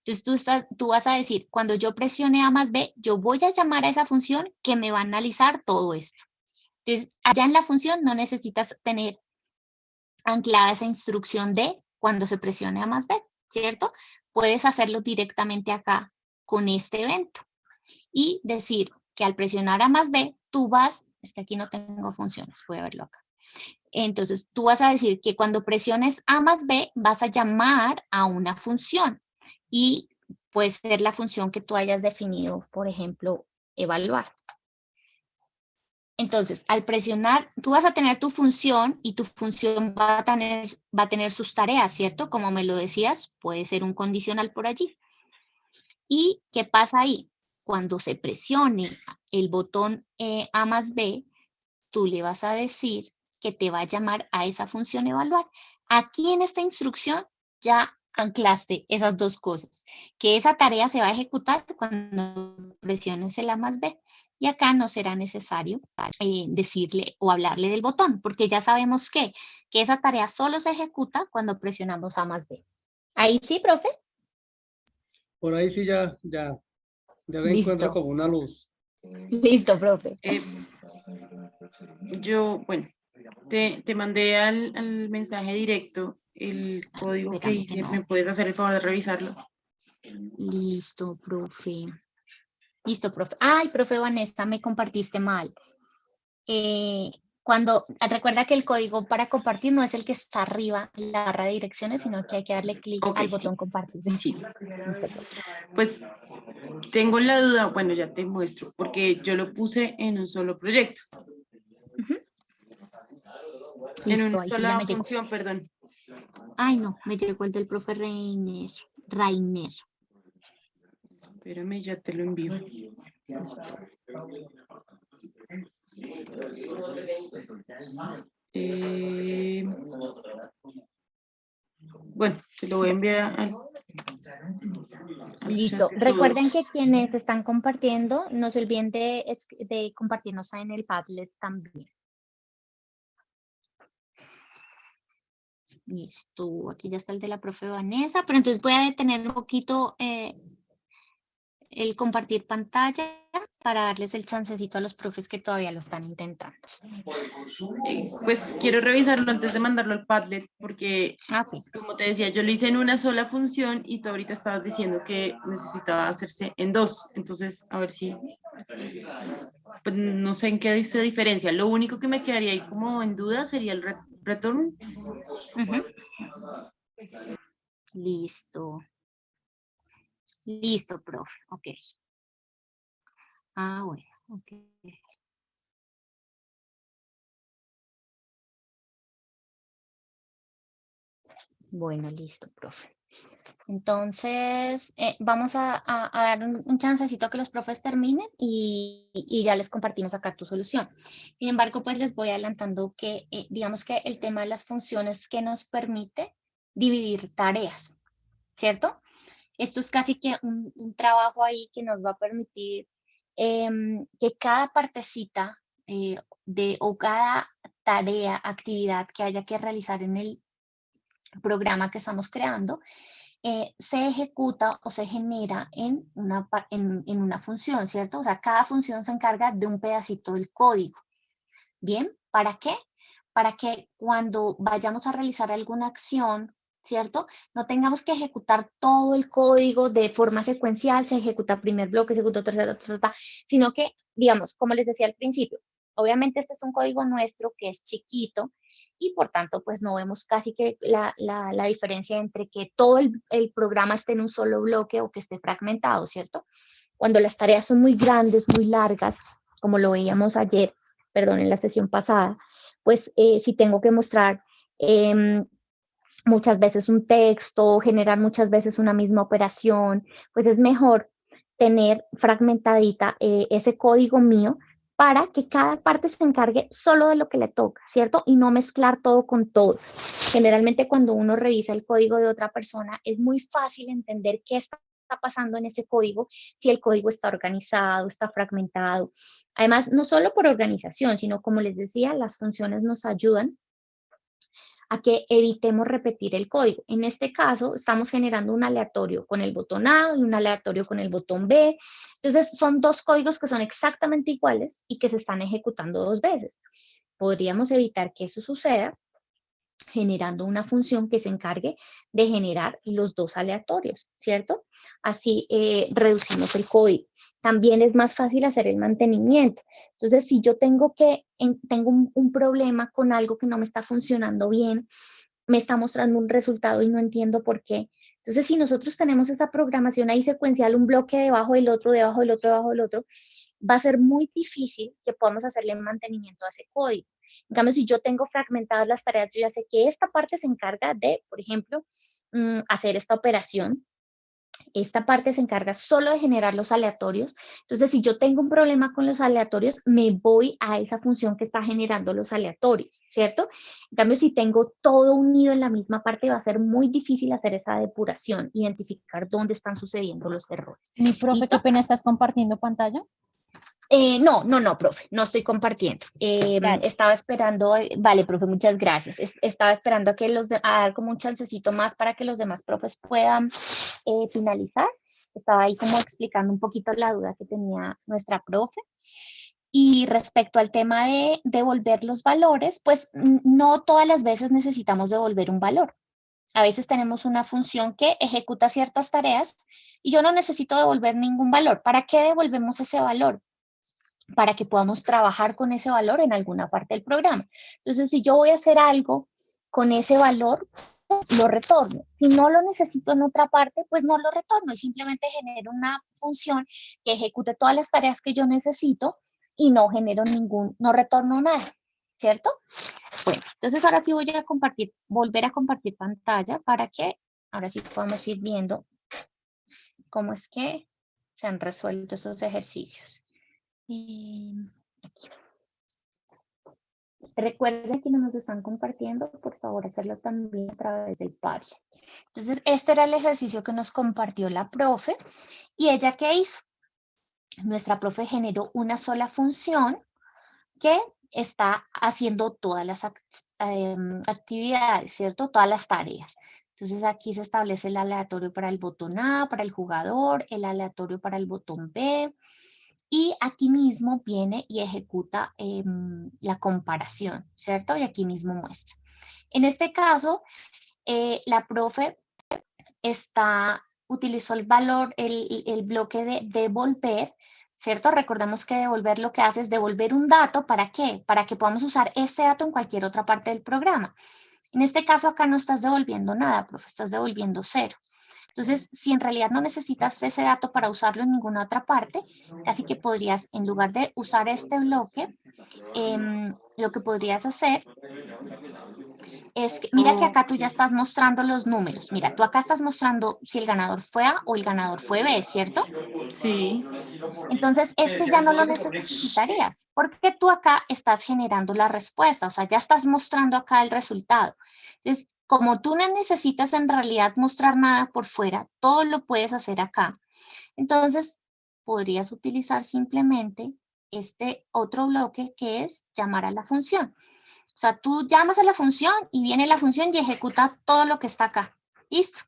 Entonces, tú vas a decir, cuando yo presione A más B, yo voy a llamar a esa función que me va a analizar todo esto. Entonces, allá en la función no necesitas tener anclada esa instrucción de cuando se presione A más B, ¿cierto? Puedes hacerlo directamente acá con este evento y decir que al presionar A más B, tú vas, es que aquí no tengo funciones, voy a verlo acá. Entonces, tú vas a decir que cuando presiones A más B, vas a llamar a una función y puede ser la función que tú hayas definido, por ejemplo, evaluar. Entonces, al presionar, tú vas a tener tu función y tu función va a tener sus tareas, ¿cierto? Como me lo decías, puede ser un condicional por allí. ¿Y qué pasa ahí? Cuando se presione el botón A más B, tú le vas a decir que te va a llamar a esa función evaluar. Aquí en esta instrucción ya anclaste esas dos cosas, que esa tarea se va a ejecutar cuando presiones el A más B. Y acá no será necesario decirle o hablarle del botón, porque ya sabemos que esa tarea solo se ejecuta cuando presionamos A más B. ¿Ahí sí, profe? Por ahí sí ya le encuentro como una luz. Listo, profe. Bueno, te mandé al mensaje directo el código que Espérame hice. no. ¿Me puedes hacer el favor de revisarlo? Listo, profe. Listo, profe. Ay, profe Vanessa, me compartiste mal. Recuerda que el código para compartir no es el que está arriba en la barra de direcciones, sino que hay que darle clic al botón compartir. Sí. Pues tengo la duda, bueno, ya te muestro, porque yo lo puse en un solo proyecto. En Listo, una ahí sí ya sola me llegó. función, perdón. Ay, no, me llegó el del profe Rainer. Espérame, ya te lo envío. Bueno, te lo voy a enviar al Listo. chat de Recuerden todos. que quienes están compartiendo, no se olviden de compartirnos en el Padlet también. Listo, aquí ya está el de la profe Vanessa, pero entonces voy a detener un poquito el compartir pantalla para darles el chancecito a los profes que todavía lo están intentando. Pues quiero revisarlo antes de mandarlo al Padlet, porque como te decía, yo lo hice en una sola función y tú ahorita estabas diciendo que necesitaba hacerse en dos. Entonces, a ver si, pues no sé en qué se diferencia. Lo único que me quedaría ahí como en duda sería el return. Listo. Listo, profe. Ok. Ah, bueno. Ok. Bueno, listo, profe. Entonces, vamos a dar un chancecito a que los profes terminen y ya les compartimos acá tu solución. Sin embargo, pues les voy adelantando que, digamos que el tema de las funciones que nos permite dividir tareas, ¿cierto? Esto es casi que un trabajo ahí que nos va a permitir que cada partecita o cada tarea, actividad que haya que realizar en el programa que estamos creando, se ejecuta o se genera en una función, ¿cierto? O sea, cada función se encarga de un pedacito del código. ¿Bien? ¿Para qué? Para que cuando vayamos a realizar alguna acción, ¿cierto? No tengamos que ejecutar todo el código de forma secuencial, se ejecuta primer bloque, segundo, tercero, sino que, digamos, como les decía al principio, obviamente este es un código nuestro que es chiquito, y por tanto, pues no vemos casi que la diferencia entre que todo el programa esté en un solo bloque o que esté fragmentado, ¿cierto? Cuando las tareas son muy grandes, muy largas, como lo veíamos ayer, perdón, en la sesión pasada, pues si tengo que mostrar muchas veces un texto, generar muchas veces una misma operación, pues es mejor tener fragmentadita ese código mío para que cada parte se encargue solo de lo que le toca, ¿cierto? Y no mezclar todo con todo. Generalmente cuando uno revisa el código de otra persona, es muy fácil entender qué está pasando en ese código, si el código está organizado, está fragmentado. Además, no solo por organización, sino como les decía, las funciones nos ayudan a que evitemos repetir el código. En este caso, estamos generando un aleatorio con el botón A y un aleatorio con el botón B. Entonces, son dos códigos que son exactamente iguales y que se están ejecutando dos veces. Podríamos evitar que eso suceda generando una función que se encargue de generar los dos aleatorios, ¿cierto? Así reducimos el código. También es más fácil hacer el mantenimiento. Entonces, si yo tengo un problema con algo que no me está funcionando bien, me está mostrando un resultado y no entiendo por qué. Entonces, si nosotros tenemos esa programación ahí secuencial, un bloque debajo del otro, debajo del otro, debajo del otro, va a ser muy difícil que podamos hacerle mantenimiento a ese código. En cambio, si yo tengo fragmentadas las tareas, yo ya sé que esta parte se encarga de, por ejemplo, hacer esta operación. Esta parte se encarga solo de generar los aleatorios. Entonces, si yo tengo un problema con los aleatorios, me voy a esa función que está generando los aleatorios, ¿cierto? En cambio, si tengo todo unido en la misma parte, va a ser muy difícil hacer esa depuración, identificar dónde están sucediendo los errores. Mi profe, ¿listo? ¿Qué pena estás compartiendo pantalla? No, profe, no estoy compartiendo. Estaba esperando, vale, profe, muchas gracias. Estaba esperando a dar como un chancecito más para que los demás profes puedan finalizar. Estaba ahí como explicando un poquito la duda que tenía nuestra profe. Y respecto al tema de devolver los valores, pues no todas las veces necesitamos devolver un valor. A veces tenemos una función que ejecuta ciertas tareas y yo no necesito devolver ningún valor. ¿Para qué devolvemos ese valor? Para que podamos trabajar con ese valor en alguna parte del programa. Entonces, si yo voy a hacer algo con ese valor, lo retorno. Si no lo necesito en otra parte, pues no lo retorno y simplemente genero una función que ejecute todas las tareas que yo necesito y no retorno nada, ¿cierto? Bueno, entonces ahora sí voy a volver a compartir pantalla para que ahora sí podamos ir viendo cómo es que se han resuelto esos ejercicios. Aquí. Recuerden que nos están compartiendo, por favor, hacerlo también a través del Padlet. Entonces, este era el ejercicio que nos compartió la profe. ¿Y ella qué hizo? Nuestra profe generó una sola función que está haciendo todas las actividades, ¿cierto? Todas las tareas. Entonces aquí se establece el aleatorio para el botón A, para el jugador, el aleatorio para el botón B, y aquí mismo viene y ejecuta la comparación, ¿cierto? Y aquí mismo muestra. En este caso, la profe utilizó el valor, el bloque de devolver, ¿cierto? Recordemos que devolver lo que hace es devolver un dato, ¿para qué? Para que podamos usar este dato en cualquier otra parte del programa. En este caso acá no estás devolviendo nada, profe, estás devolviendo 0. Entonces, si en realidad no necesitas ese dato para usarlo en ninguna otra parte, casi que podrías, en lugar de usar este bloque, lo que podrías hacer es que, mira que acá tú ya estás mostrando los números. Mira, tú acá estás mostrando si el ganador fue A o el ganador fue B, ¿cierto? Sí. Entonces, este ya no lo necesitarías, porque tú acá estás generando la respuesta, o sea, ya estás mostrando acá el resultado. Entonces, como tú no necesitas en realidad mostrar nada por fuera, todo lo puedes hacer acá. Entonces, podrías utilizar simplemente este otro bloque que es llamar a la función. O sea, tú llamas a la función y viene la función y ejecuta todo lo que está acá. ¿Listo?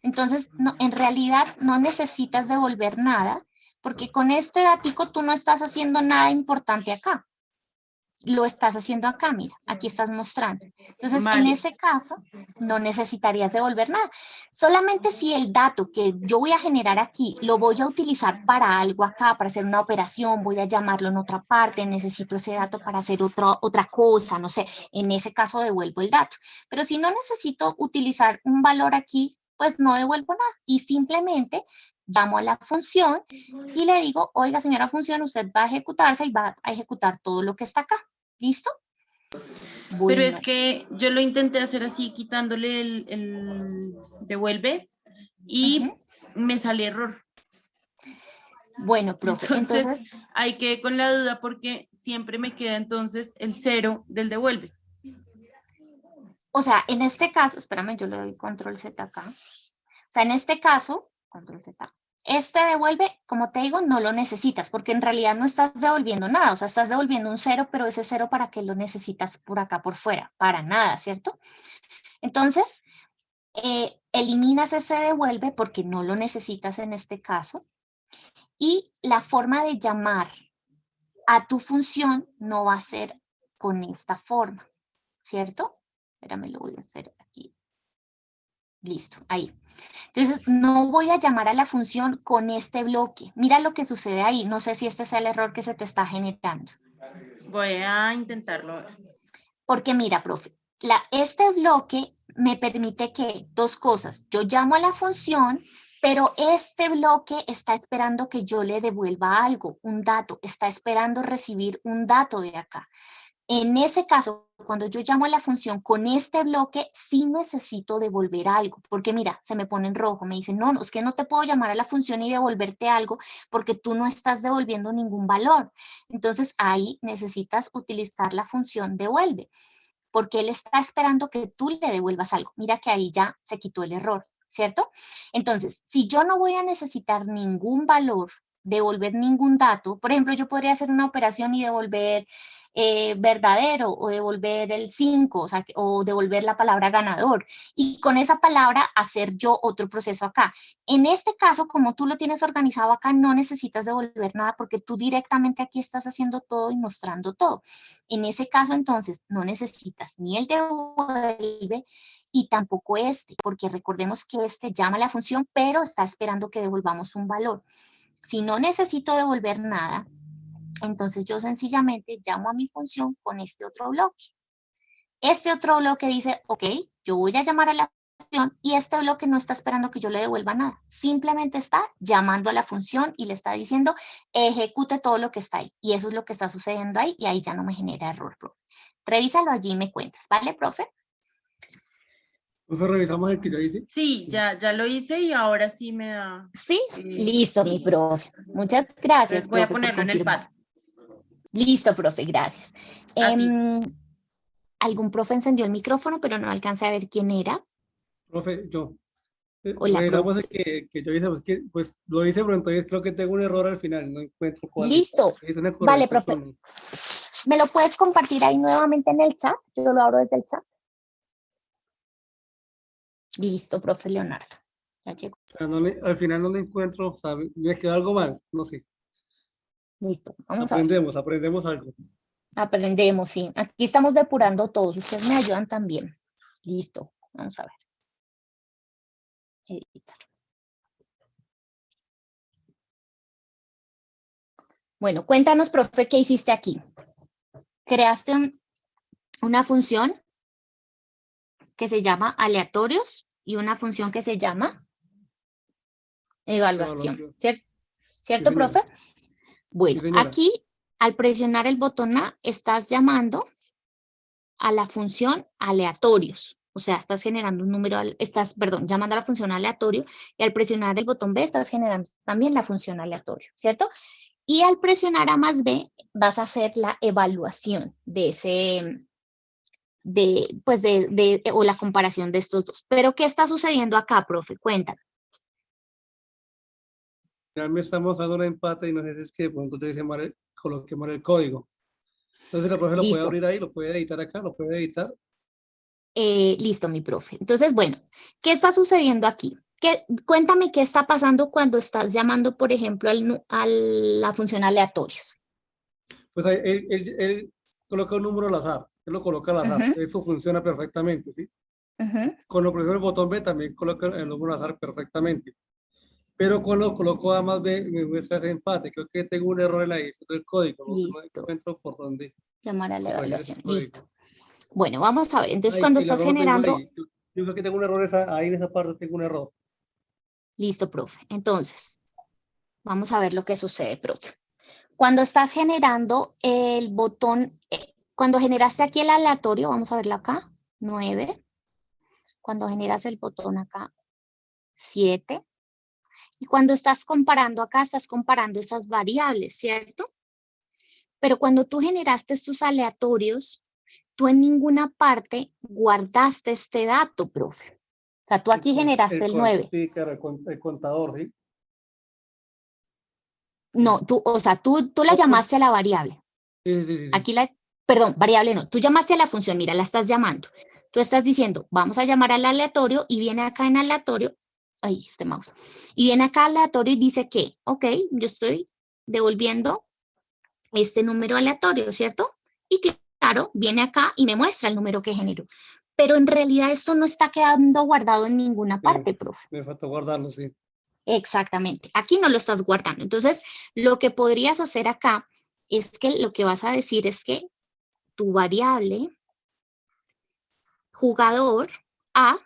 Entonces, no, en realidad no necesitas devolver nada, porque con este datico tú no estás haciendo nada importante acá. Lo estás haciendo acá, mira, aquí estás mostrando. Entonces, en ese caso, no necesitarías devolver nada. Solamente si el dato que yo voy a generar aquí, lo voy a utilizar para algo acá, para hacer una operación, voy a llamarlo en otra parte, necesito ese dato para hacer otra cosa, no sé, en ese caso devuelvo el dato. Pero si no necesito utilizar un valor aquí, pues no devuelvo nada y simplemente llamo a la función y le digo, oiga, señora función, usted va a ejecutarse y va a ejecutar todo lo que está acá. ¿Listo? Bueno. Pero es que yo lo intenté hacer así, quitándole el devuelve y me sale error. Bueno, profe, entonces hay que con la duda porque siempre me queda entonces el 0 del devuelve. O sea, en este caso, espérame, yo le doy control Z acá. O sea, en este caso, control Z. Este devuelve, como te digo, no lo necesitas, porque en realidad no estás devolviendo nada, o sea, estás devolviendo un 0, pero ese 0 ¿para qué lo necesitas por acá por fuera? Para nada, ¿cierto? Entonces, eliminas ese devuelve porque no lo necesitas en este caso, y la forma de llamar a tu función no va a ser con esta forma, ¿cierto? Espérame, lo voy a hacer aquí. Listo, ahí. Entonces, no voy a llamar a la función con este bloque. Mira lo que sucede ahí. No sé si este es el error que se te está generando. Voy a intentarlo. Porque mira, profe, este bloque me permite que dos cosas. Yo llamo a la función, pero este bloque está esperando que yo le devuelva algo, un dato. Está esperando recibir un dato de acá. En ese caso, cuando yo llamo a la función con este bloque, sí necesito devolver algo, porque mira, se me pone en rojo, me dice, no, es que no te puedo llamar a la función y devolverte algo porque tú no estás devolviendo ningún valor. Entonces, ahí necesitas utilizar la función devuelve, porque él está esperando que tú le devuelvas algo. Mira que ahí ya se quitó el error, ¿cierto? Entonces, si yo no voy a necesitar ningún valor, devolver ningún dato, por ejemplo, yo podría hacer una operación y devolver verdadero o devolver el 5, o sea, o devolver la palabra ganador y con esa palabra hacer yo otro proceso acá. En este caso, como tú lo tienes organizado acá, no necesitas devolver nada porque tú directamente aquí estás haciendo todo y mostrando todo. En ese caso, entonces, no necesitas ni el devuelve y tampoco este, porque recordemos que este llama a la función, pero está esperando que devolvamos un valor. Si no necesito devolver nada, entonces yo sencillamente llamo a mi función con este otro bloque. Este otro bloque dice, ok, yo voy a llamar a la función y este bloque no está esperando que yo le devuelva nada. Simplemente está llamando a la función y le está diciendo, ejecute todo lo que está ahí. Y eso es lo que está sucediendo ahí y ahí ya no me genera error, profe. Revísalo allí y me cuentas, ¿vale, profe? Profe, revisamos el que yo hice. Sí, ya lo hice y ahora sí me da. Sí, listo, sí. Mi profe. Muchas gracias. Entonces voy a ponerlo en el pad. Listo, profe, gracias. Algún profe encendió el micrófono, pero no alcancé a ver quién era. Profe, yo. Hola, profe. Que yo hice, pues lo hice, pero entonces creo que tengo un error al final, no encuentro cuál. Listo. Vale, profe. ¿Me lo puedes compartir ahí nuevamente en el chat? Yo lo abro desde el chat. Listo, profe Leonardo. Ya llegó. Al final no le encuentro, ¿sabe? Me quedó algo mal, no sé. Listo, vamos a ver. Aprendemos algo. Aprendemos, sí. Aquí estamos depurando todos. Ustedes me ayudan también. Listo, vamos a ver. Editar. Bueno, cuéntanos, profe, ¿qué hiciste aquí? Creaste una función que se llama aleatorios y una función que se llama evaluación. ¿Cierto, Sí, profe? Bueno, sí, aquí, al presionar el botón A, estás llamando a la función aleatorios. O sea, estás generando un número, llamando a la función aleatorio, y al presionar el botón B, estás generando también la función aleatorio, ¿cierto? Y al presionar A más B, vas a hacer la evaluación de ese, o la comparación de estos dos. Pero, ¿qué está sucediendo acá, profe? Cuéntame. Ya me estamos dando un empate y no sé si es que de pronto te dice mal, coloqué mal el código. Entonces la profe lo puede abrir ahí, lo puede editar acá, lo puede editar. Listo, mi profe. Entonces, bueno, ¿qué está sucediendo aquí? Cuéntame qué está pasando cuando estás llamando, por ejemplo, a la función aleatorios. Pues ahí, él coloca un número al azar, él lo coloca al azar, eso funciona perfectamente, ¿sí? Cuando presiono el botón B también coloca el número al azar perfectamente. Pero cuando coloco A más B me muestra ese empate. Creo que tengo un error en la edición del código. Listo. No encuentro por dónde. Llamar a la evaluación. Listo. Bueno, vamos a ver. Entonces, cuando estás yo generando... creo que tengo un error ahí en esa parte, tengo un error. Listo, profe. Entonces, vamos a ver lo que sucede, profe. Cuando estás generando el botón, cuando generaste aquí el aleatorio, vamos a verlo acá, 9. Cuando generas el botón acá, 7. Y cuando estás comparando acá, estás comparando esas variables, ¿cierto? Pero cuando tú generaste estos aleatorios, tú en ninguna parte guardaste este dato, profe. O sea, tú aquí generaste el 9. Sí, claro, el contador, ¿sí? No, tú la llamaste a la variable. Sí. Aquí variable no, tú llamaste a la función, mira, la estás llamando. Tú estás diciendo, vamos a llamar al aleatorio, y viene acá en aleatorio, mouse, y viene acá aleatorio y dice que, ok, yo estoy devolviendo este número aleatorio, ¿cierto? Y claro, viene acá y me muestra el número que generó. Pero en realidad esto no está quedando guardado en ninguna parte, profe. Me falta guardarlo, sí. Exactamente, aquí no lo estás guardando. Entonces, lo que podrías hacer acá es que lo que vas a decir es que tu variable jugador A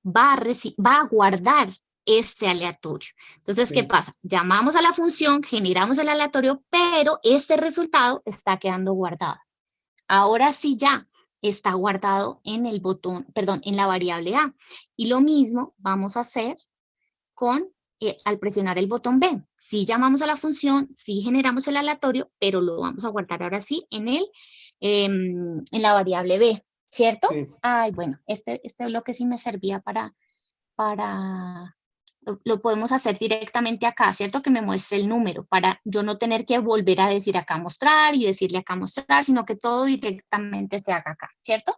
va a guardar este aleatorio. Entonces, ¿qué pasa? Llamamos a la función, generamos el aleatorio, pero este resultado está quedando guardado. Ahora sí ya está guardado en el botón, perdón, en la variable A. Y lo mismo vamos a hacer con al presionar el botón B. Sí llamamos a la función, sí generamos el aleatorio, pero lo vamos a guardar ahora sí en la variable B, ¿cierto? Sí. Ay, bueno, este bloque sí me servía lo podemos hacer directamente acá, ¿cierto? Que me muestre el número, para yo no tener que volver a decir acá mostrar y decirle acá mostrar, sino que todo directamente se haga acá, ¿cierto?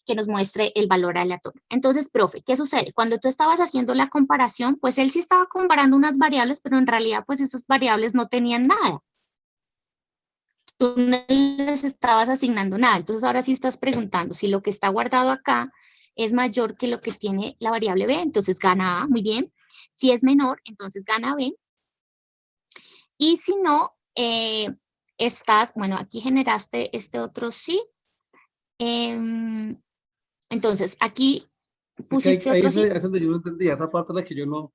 Que nos muestre el valor aleatorio. Entonces, profe, ¿qué sucede? Cuando tú estabas haciendo la comparación, pues él sí estaba comparando unas variables, pero en realidad, pues esas variables no tenían nada. Tú no les estabas asignando nada. Entonces, ahora sí estás preguntando si lo que está guardado acá es mayor que lo que tiene la variable B, entonces gana A, muy bien. Si es menor, entonces gana B. Y si no, bueno, aquí generaste este otro sí. Entonces, aquí pusiste otro sí. Es donde yo no entendía, esa parte es la que yo no...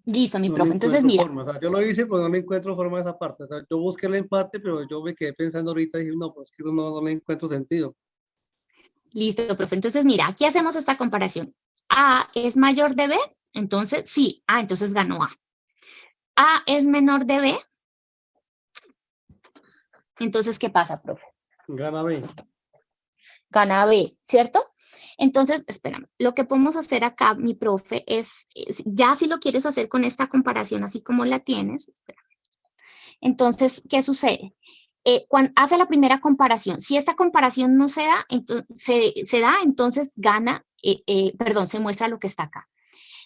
Listo, mi profe. Entonces, mira. O sea, yo lo hice, pues no le encuentro forma de esa parte. O sea, yo busqué el empate, pero yo me quedé pensando ahorita y dije, no, pues que no le encuentro sentido. Listo, profe. Entonces, mira, aquí hacemos esta comparación. A es mayor de B, entonces sí. Entonces ganó A. A es menor de B. Entonces, ¿qué pasa, profe? Gana B. Gana B, ¿cierto? Entonces, espérame, lo que podemos hacer acá, mi profe, es ya si lo quieres hacer con esta comparación así como la tienes, espérame. Entonces, ¿qué sucede? hace la primera comparación. Si esta comparación no se da, entonces gana, perdón, se muestra lo que está acá.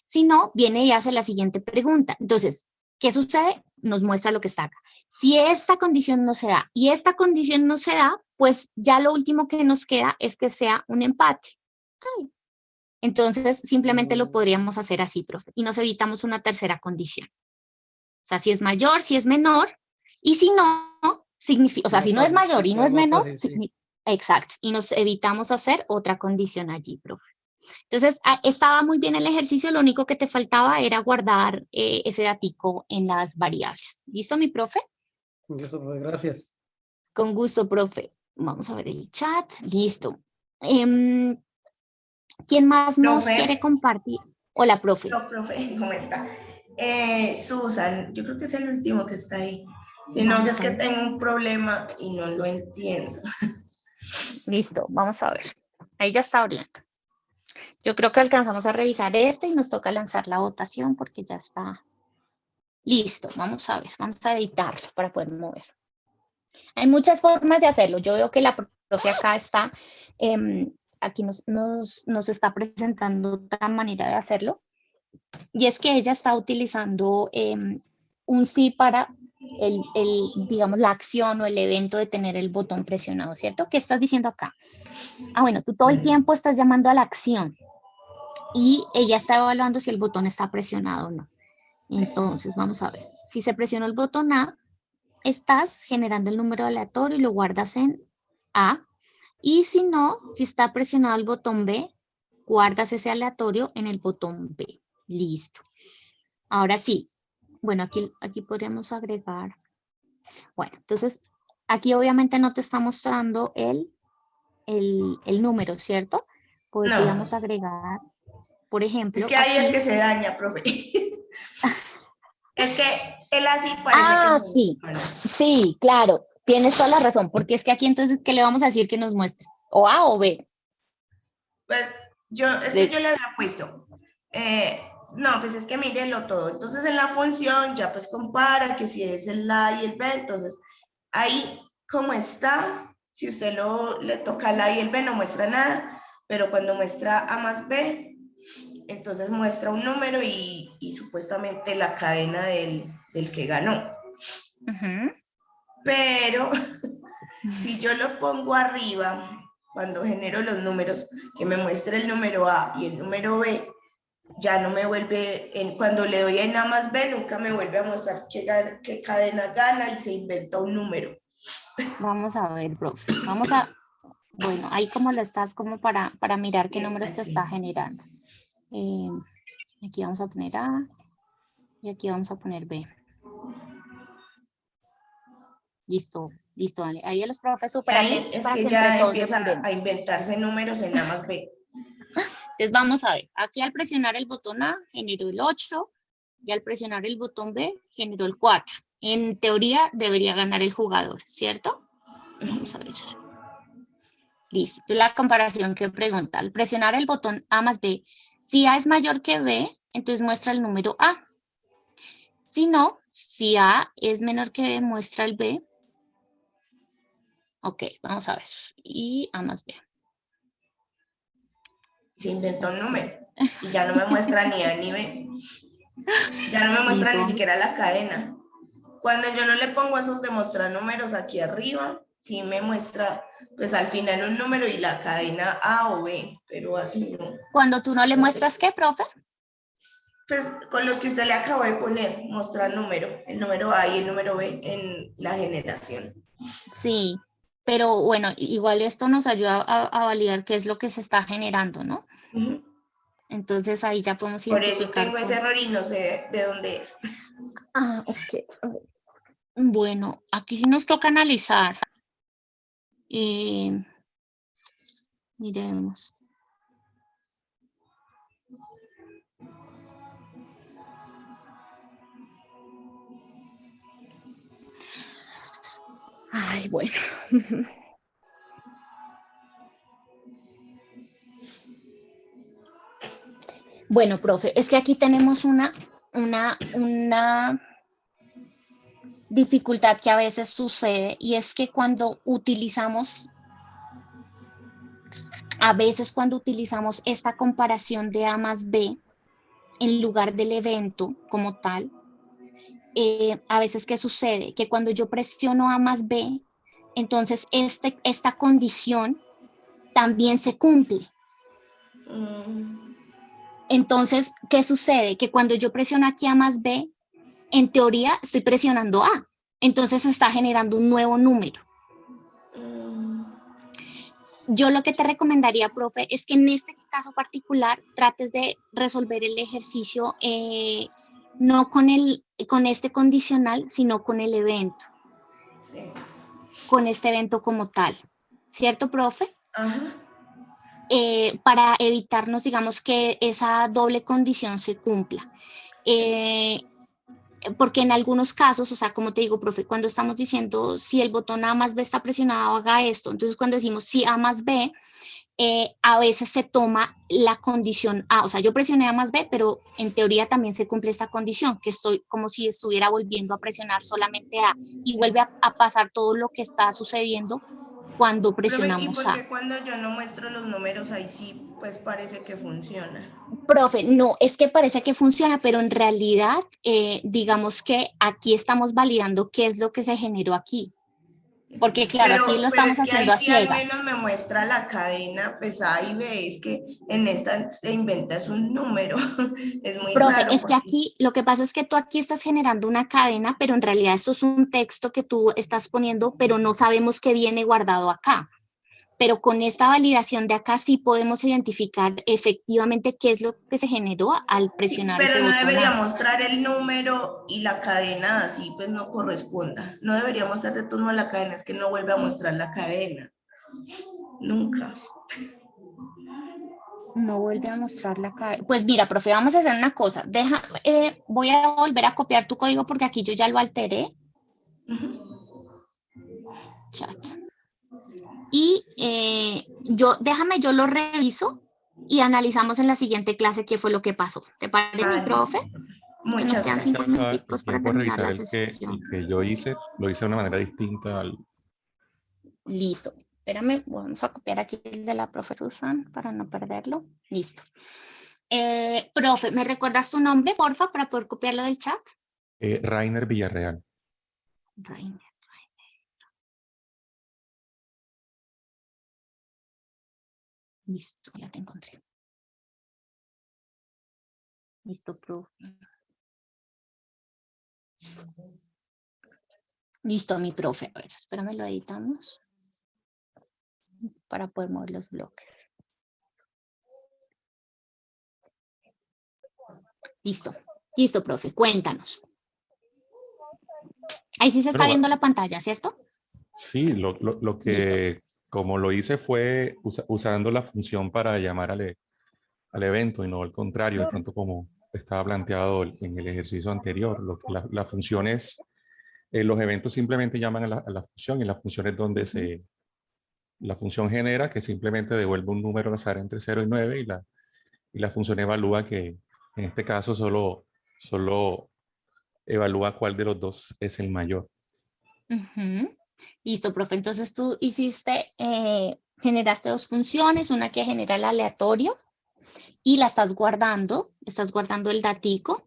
Si no, viene y hace la siguiente pregunta. Entonces, ¿qué sucede? Nos muestra lo que está acá. Si esta condición no se da y esta condición no se da, pues ya lo último que nos queda es que sea un empate. Ay. Entonces, simplemente lo podríamos hacer así, profe, y nos evitamos una tercera condición. O sea, si es mayor, si es menor, y si no, significa, o sea, si no es mayor y no es menor, exacto, y nos evitamos hacer otra condición allí, profe. Entonces, estaba muy bien el ejercicio, lo único que te faltaba era guardar ese datico en las variables. ¿Listo, mi profe? Listo, pues, gracias. Con gusto, profe. Vamos a ver el chat. Listo. ¿Quién más nos quiere compartir? Hola, profe. Hola, profe, ¿cómo está? Susan, yo creo que es el último que está ahí. Sino que es que tengo un problema y no lo entiendo. Listo, vamos a ver. Ahí ya está abriendo. Yo creo que alcanzamos a revisar este y nos toca lanzar la votación porque ya está listo. Vamos a ver, vamos a editarlo para poder mover. Hay muchas formas de hacerlo. Yo veo que la profe acá está, aquí nos está presentando otra manera de hacerlo. Y es que ella está utilizando un sí para digamos, la acción o el evento de tener el botón presionado, ¿cierto? ¿Qué estás diciendo acá? Ah, bueno, tú todo el tiempo estás llamando a la acción y ella está evaluando si el botón está presionado o no. Entonces, vamos a ver. Si se presionó el botón A, estás generando el número aleatorio y lo guardas en A. Y si no, si está presionado el botón B, guardas ese aleatorio en el botón B. Listo. Ahora sí. Bueno, aquí podríamos agregar. Bueno, entonces, aquí obviamente no te está mostrando el número, ¿cierto? Podríamos agregar, por ejemplo. Es que ahí es que se daña, profe. Es que él así parece que sí. Sí, claro. Tienes toda la razón, porque es que aquí entonces, ¿qué le vamos a decir que nos muestre? ¿O A o B? Pues que yo le había puesto. No, pues es que mírelo todo. Entonces en la función ya pues compara que si es el A y el B, entonces ahí como está, si usted le toca el A y el B no muestra nada, pero cuando muestra A más B, entonces muestra un número y supuestamente la cadena del que ganó. Pero si yo lo pongo arriba, cuando genero los números, que me muestre el número A y el número B, ya no me vuelve, cuando le doy en A más B, nunca me vuelve a mostrar qué cadena gana y se inventa un número. Vamos a ver, profe. Bueno, ahí como lo estás como para mirar qué números te está generando. Aquí vamos a poner A y aquí vamos a poner B. Listo, listo, vale. Ahí a los profes súper atentos. Es que ya empieza a inventarse números en A más B. Entonces vamos a ver, aquí al presionar el botón A generó el 8 y al presionar el botón B generó el 4. En teoría debería ganar el jugador, ¿cierto? Vamos a ver. Listo, la comparación que pregunta, al presionar el botón A más B, si A es mayor que B, entonces muestra el número A. Si no, si A es menor que B, muestra el B. Ok, vamos a ver. Y A más B. Se inventó un número y ya no me muestra ni A ni B. Ya no me muestra ni siquiera la cadena. Cuando yo no le pongo esos demostrar números aquí arriba, sí me muestra pues al final un número y la cadena A o B, pero así no. Cuando tú no le muestras, ¿qué, profe? Pues con los que usted le acabó de poner, mostrar número, el número A y el número B en la generación. Sí, pero bueno, igual esto nos ayuda a validar qué es lo que se está generando, ¿no? Entonces ahí ya podemos Por identificar. eso tengo ese error y no sé de dónde es. Ah, ok. Bueno, aquí sí nos toca analizar. Miremos. Ay, bueno. Bueno, profe, es que aquí tenemos una dificultad que a veces sucede y es que cuando utilizamos, esta comparación de A más B en lugar del evento como tal, a veces ¿qué sucede? Que cuando yo presiono A más B, entonces esta condición también se cumple. Entonces, ¿qué sucede? Que cuando yo presiono aquí A más B, en teoría estoy presionando A. Entonces se está generando un nuevo número. Yo lo que te recomendaría, profe, es que en este caso particular trates de resolver el ejercicio no con este condicional, sino con el evento. Sí. Con este evento como tal. ¿Cierto, profe? Ajá. Para evitarnos, digamos, que esa doble condición se cumpla. Porque en algunos casos, o sea, como te digo, profe, cuando estamos diciendo si el botón A más B está presionado, haga esto. Entonces, cuando decimos si A más B, a veces se toma la condición A. O sea, yo presioné A más B, pero en teoría también se cumple esta condición, que estoy como si estuviera volviendo a presionar solamente A. Y vuelve a pasar todo lo que está sucediendo cuando presionamos ¿Y por qué A. cuando yo no muestro los números ahí sí, pues parece que funciona? Profe, no, es que parece que funciona, pero en realidad, digamos que aquí estamos validando qué es lo que se generó aquí. Porque claro, aquí lo estamos es que haciendo ahí a sí al ciegas. menos me muestra la cadena, pues ahí ves que en esta se inventa un número. Es muy Profe, raro. es que aquí, lo que pasa es que tú aquí estás generando una cadena, pero en realidad esto es un texto que tú estás poniendo, pero no sabemos qué viene guardado acá. Pero con esta validación de acá sí podemos identificar efectivamente qué es lo que se generó al presionar Pero ese no botón debería A. mostrar el número y la cadena así, pues no corresponda. No debería mostrar de todo modo la cadena, es que no vuelve a mostrar la cadena. Nunca. No vuelve a mostrar la cadena. Pues mira, profe, vamos a hacer una cosa. Voy a volver a copiar tu código porque aquí yo ya lo alteré. Chat. Y yo lo reviso y analizamos en la siguiente clase qué fue lo que pasó. ¿Te parece, profe? Muchas Que nos quedan 5 minuticos para terminar la revisar sesión. el que yo hice, lo hice de una manera distinta al... Listo. Espérame, vamos a copiar aquí el de la profe Susan para no perderlo. Listo. Profe, ¿me recuerdas tu nombre, porfa, para poder copiarlo del chat? Rainer Villarreal. Rainer. Listo, ya te encontré. Listo, profe. Listo, mi profe. A ver, espérame, lo editamos para poder mover los bloques. Listo. Listo, profe. Cuéntanos. Ahí sí se está viendo la pantalla, ¿cierto? Sí, lo que, como lo hice fue usando la función para llamar al evento y no al contrario, de pronto como estaba planteado en el ejercicio anterior. La función es, los eventos simplemente llaman a la función y la función es donde la función genera que simplemente devuelve un número de azar entre 0 y 9 y la función evalúa que en este caso solo evalúa cuál de los dos es el mayor. Listo, profe. Entonces tú generaste dos funciones, una que genera el aleatorio y la estás guardando el datico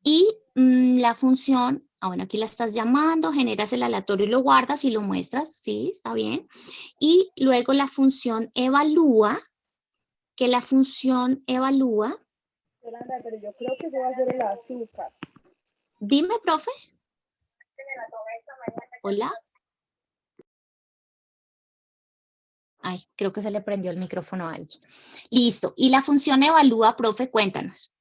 y la función, bueno, aquí la estás llamando, generas el aleatorio y lo guardas y lo muestras, sí, está bien. Y luego la función evalúa, Yolanda, pero yo creo que eso va a ser el azúcar. Dime, profe. Hola. Ay, creo que se le prendió el micrófono a alguien. Listo. Y la función evalúa, profe, cuéntanos.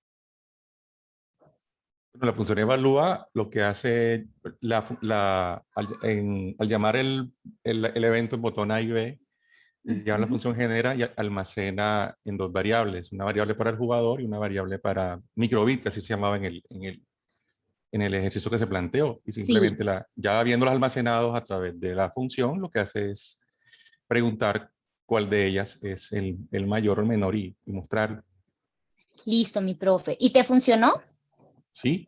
La función evalúa lo que hace al llamar el evento en botón A y B, ya la función genera y almacena en dos variables, una variable para el jugador y una variable para microbit, así se llamaba en el ejercicio que se planteó. Y simplemente ya habiéndolas almacenados a través de la función, lo que hace es preguntar cuál de ellas es el mayor o el menor y mostrarlo. Listo, mi profe. ¿Y te funcionó? Sí.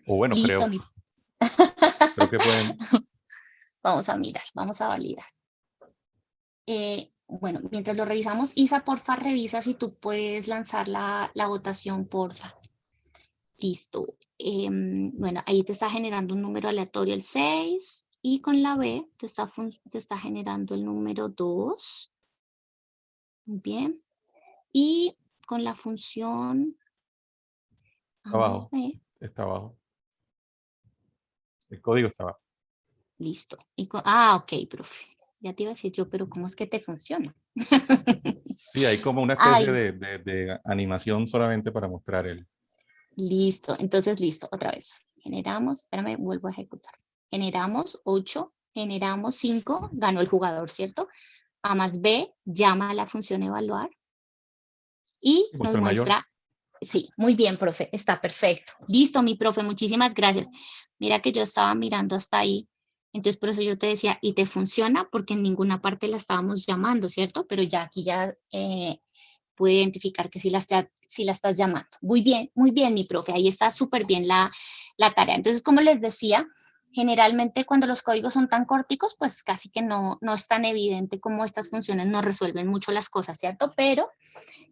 O bueno, Listo, creo. Creo que pueden. Vamos a mirar, vamos a validar. Bueno, mientras lo revisamos, Isa, porfa, revisa si tú puedes lanzar la votación, porfa. Listo. Bueno, ahí te está generando un número aleatorio el 6 y con la B te está generando el número 2. Muy bien. Y con la función A más Abajo. B. Está abajo. El código está abajo. Listo. Ok, profe. Ya te iba a decir yo, pero ¿cómo es que te funciona? Sí, hay como una especie Ay, de animación solamente para mostrar el. listo. Entonces, listo. Otra vez. Generamos, espérame, vuelvo a ejecutar. Generamos 8, generamos 5, ganó el jugador, ¿cierto? A más B llama a la función evaluar y nos El mayor. muestra, sí, muy bien, profe, está perfecto. Listo, mi profe, muchísimas gracias. Mira que yo estaba mirando hasta ahí, entonces por eso yo te decía, ¿y te funciona? Porque en ninguna parte la estábamos llamando, ¿cierto? Pero ya aquí ya pude identificar que sí la estás llamando. Muy bien, mi profe, ahí está súper bien la tarea. Entonces, como les decía, generalmente cuando los códigos son tan corticos, pues casi que no es tan evidente cómo estas funciones no resuelven mucho las cosas, ¿cierto? Pero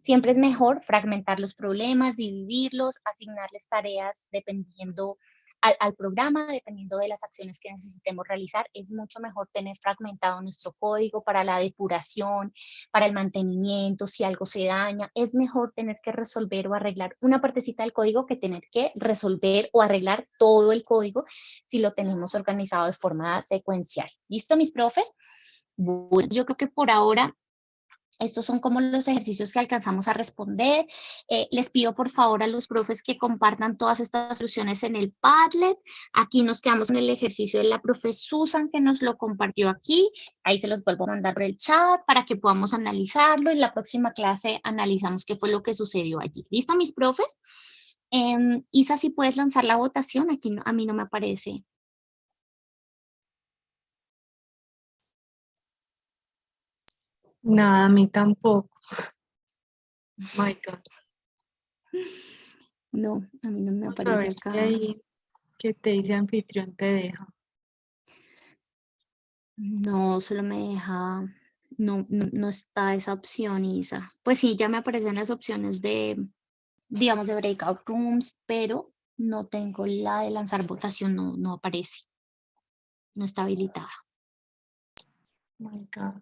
siempre es mejor fragmentar los problemas, dividirlos, asignarles tareas dependiendo al programa, dependiendo de las acciones que necesitemos realizar. Es mucho mejor tener fragmentado nuestro código para la depuración, para el mantenimiento, si algo se daña. Es mejor tener que resolver o arreglar una partecita del código que tener que resolver o arreglar todo el código si lo tenemos organizado de forma secuencial. ¿Listo, mis profes? Bueno, yo creo que por ahora estos son como los ejercicios que alcanzamos a responder. Les pido por favor a los profes que compartan todas estas soluciones en el Padlet. Aquí nos quedamos en el ejercicio de la profe Susan que nos lo compartió aquí. Ahí se los vuelvo a mandar por el chat para que podamos analizarlo. En la próxima clase analizamos qué fue lo que sucedió allí. ¿Listo, mis profes? Isa, si puedes lanzar la votación, aquí a mí no me aparece. Nada, a mí tampoco. My God. No, a mí no me Vamos a aparece ver acá. si ahí que te dice anfitrión te deja. No, solo me deja, no está esa opción, Isa. Pues sí, ya me aparecen las opciones digamos, de breakout rooms, pero no tengo la de lanzar votación, no aparece. No está habilitada. My God.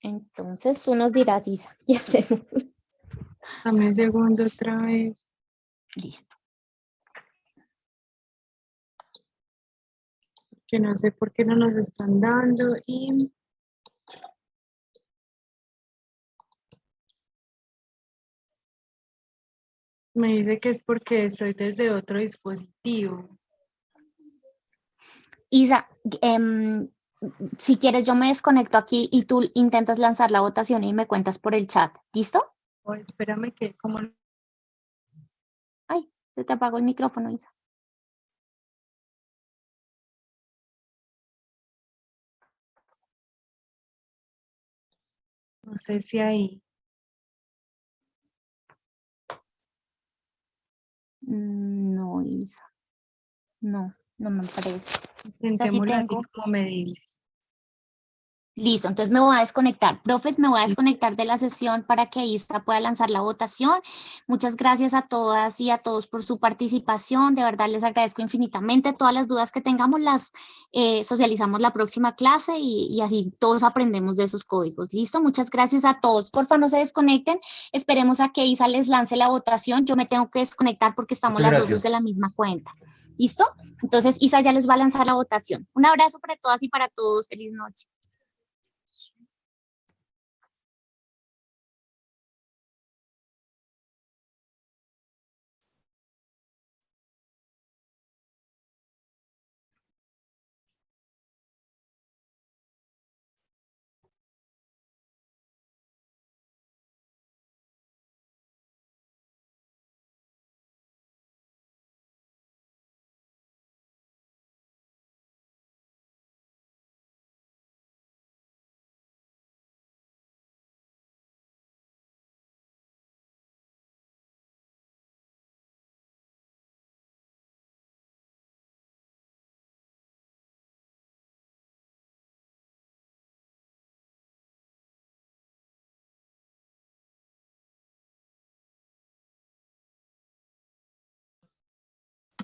Entonces tú nos dirás, Isa, ¿qué hacemos? Dame un segundo otra vez. Listo. Que no sé por qué no nos están dando y me dice que es porque estoy desde otro dispositivo. Isa, si quieres yo me desconecto aquí y tú intentas lanzar la votación y me cuentas por el chat. ¿Listo? Oh, espérame que como... Ay, se te apagó el micrófono, Isa. No sé si ahí. No, Isa. No me parece. Intentémoslo así como me dices. Listo, entonces me voy a desconectar. Profes, me voy a desconectar de la sesión para que Isa pueda lanzar la votación. Muchas gracias a todas y a todos por su participación. De verdad les agradezco infinitamente. Todas las dudas que tengamos las socializamos la próxima clase y así todos aprendemos de esos códigos. Listo, muchas gracias a todos. Porfa, no se desconecten. Esperemos a que Isa les lance la votación. Yo me tengo que desconectar porque estamos Muchas las dos desde la gracias. misma cuenta. ¿Listo? Entonces Isa ya les va a lanzar la votación. Un abrazo para todas y para todos. Feliz noche.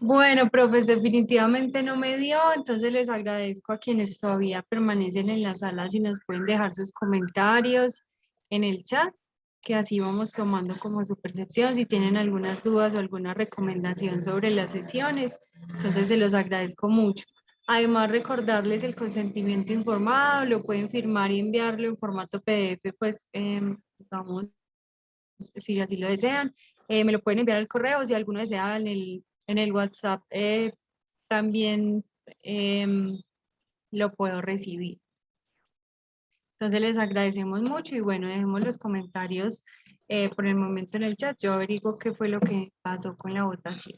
Bueno, profes, definitivamente no me dio, entonces les agradezco a quienes todavía permanecen en la sala si nos pueden dejar sus comentarios en el chat, que así vamos tomando como su percepción, si tienen algunas dudas o alguna recomendación sobre las sesiones, entonces se los agradezco mucho. Además, recordarles el consentimiento informado, lo pueden firmar y enviarlo en formato PDF, pues, vamos, si así lo desean. Me lo pueden enviar al correo, si alguno desea en el WhatsApp, también lo puedo recibir. Entonces les agradecemos mucho y bueno, dejemos los comentarios por el momento en el chat. Yo averiguo qué fue lo que pasó con la votación.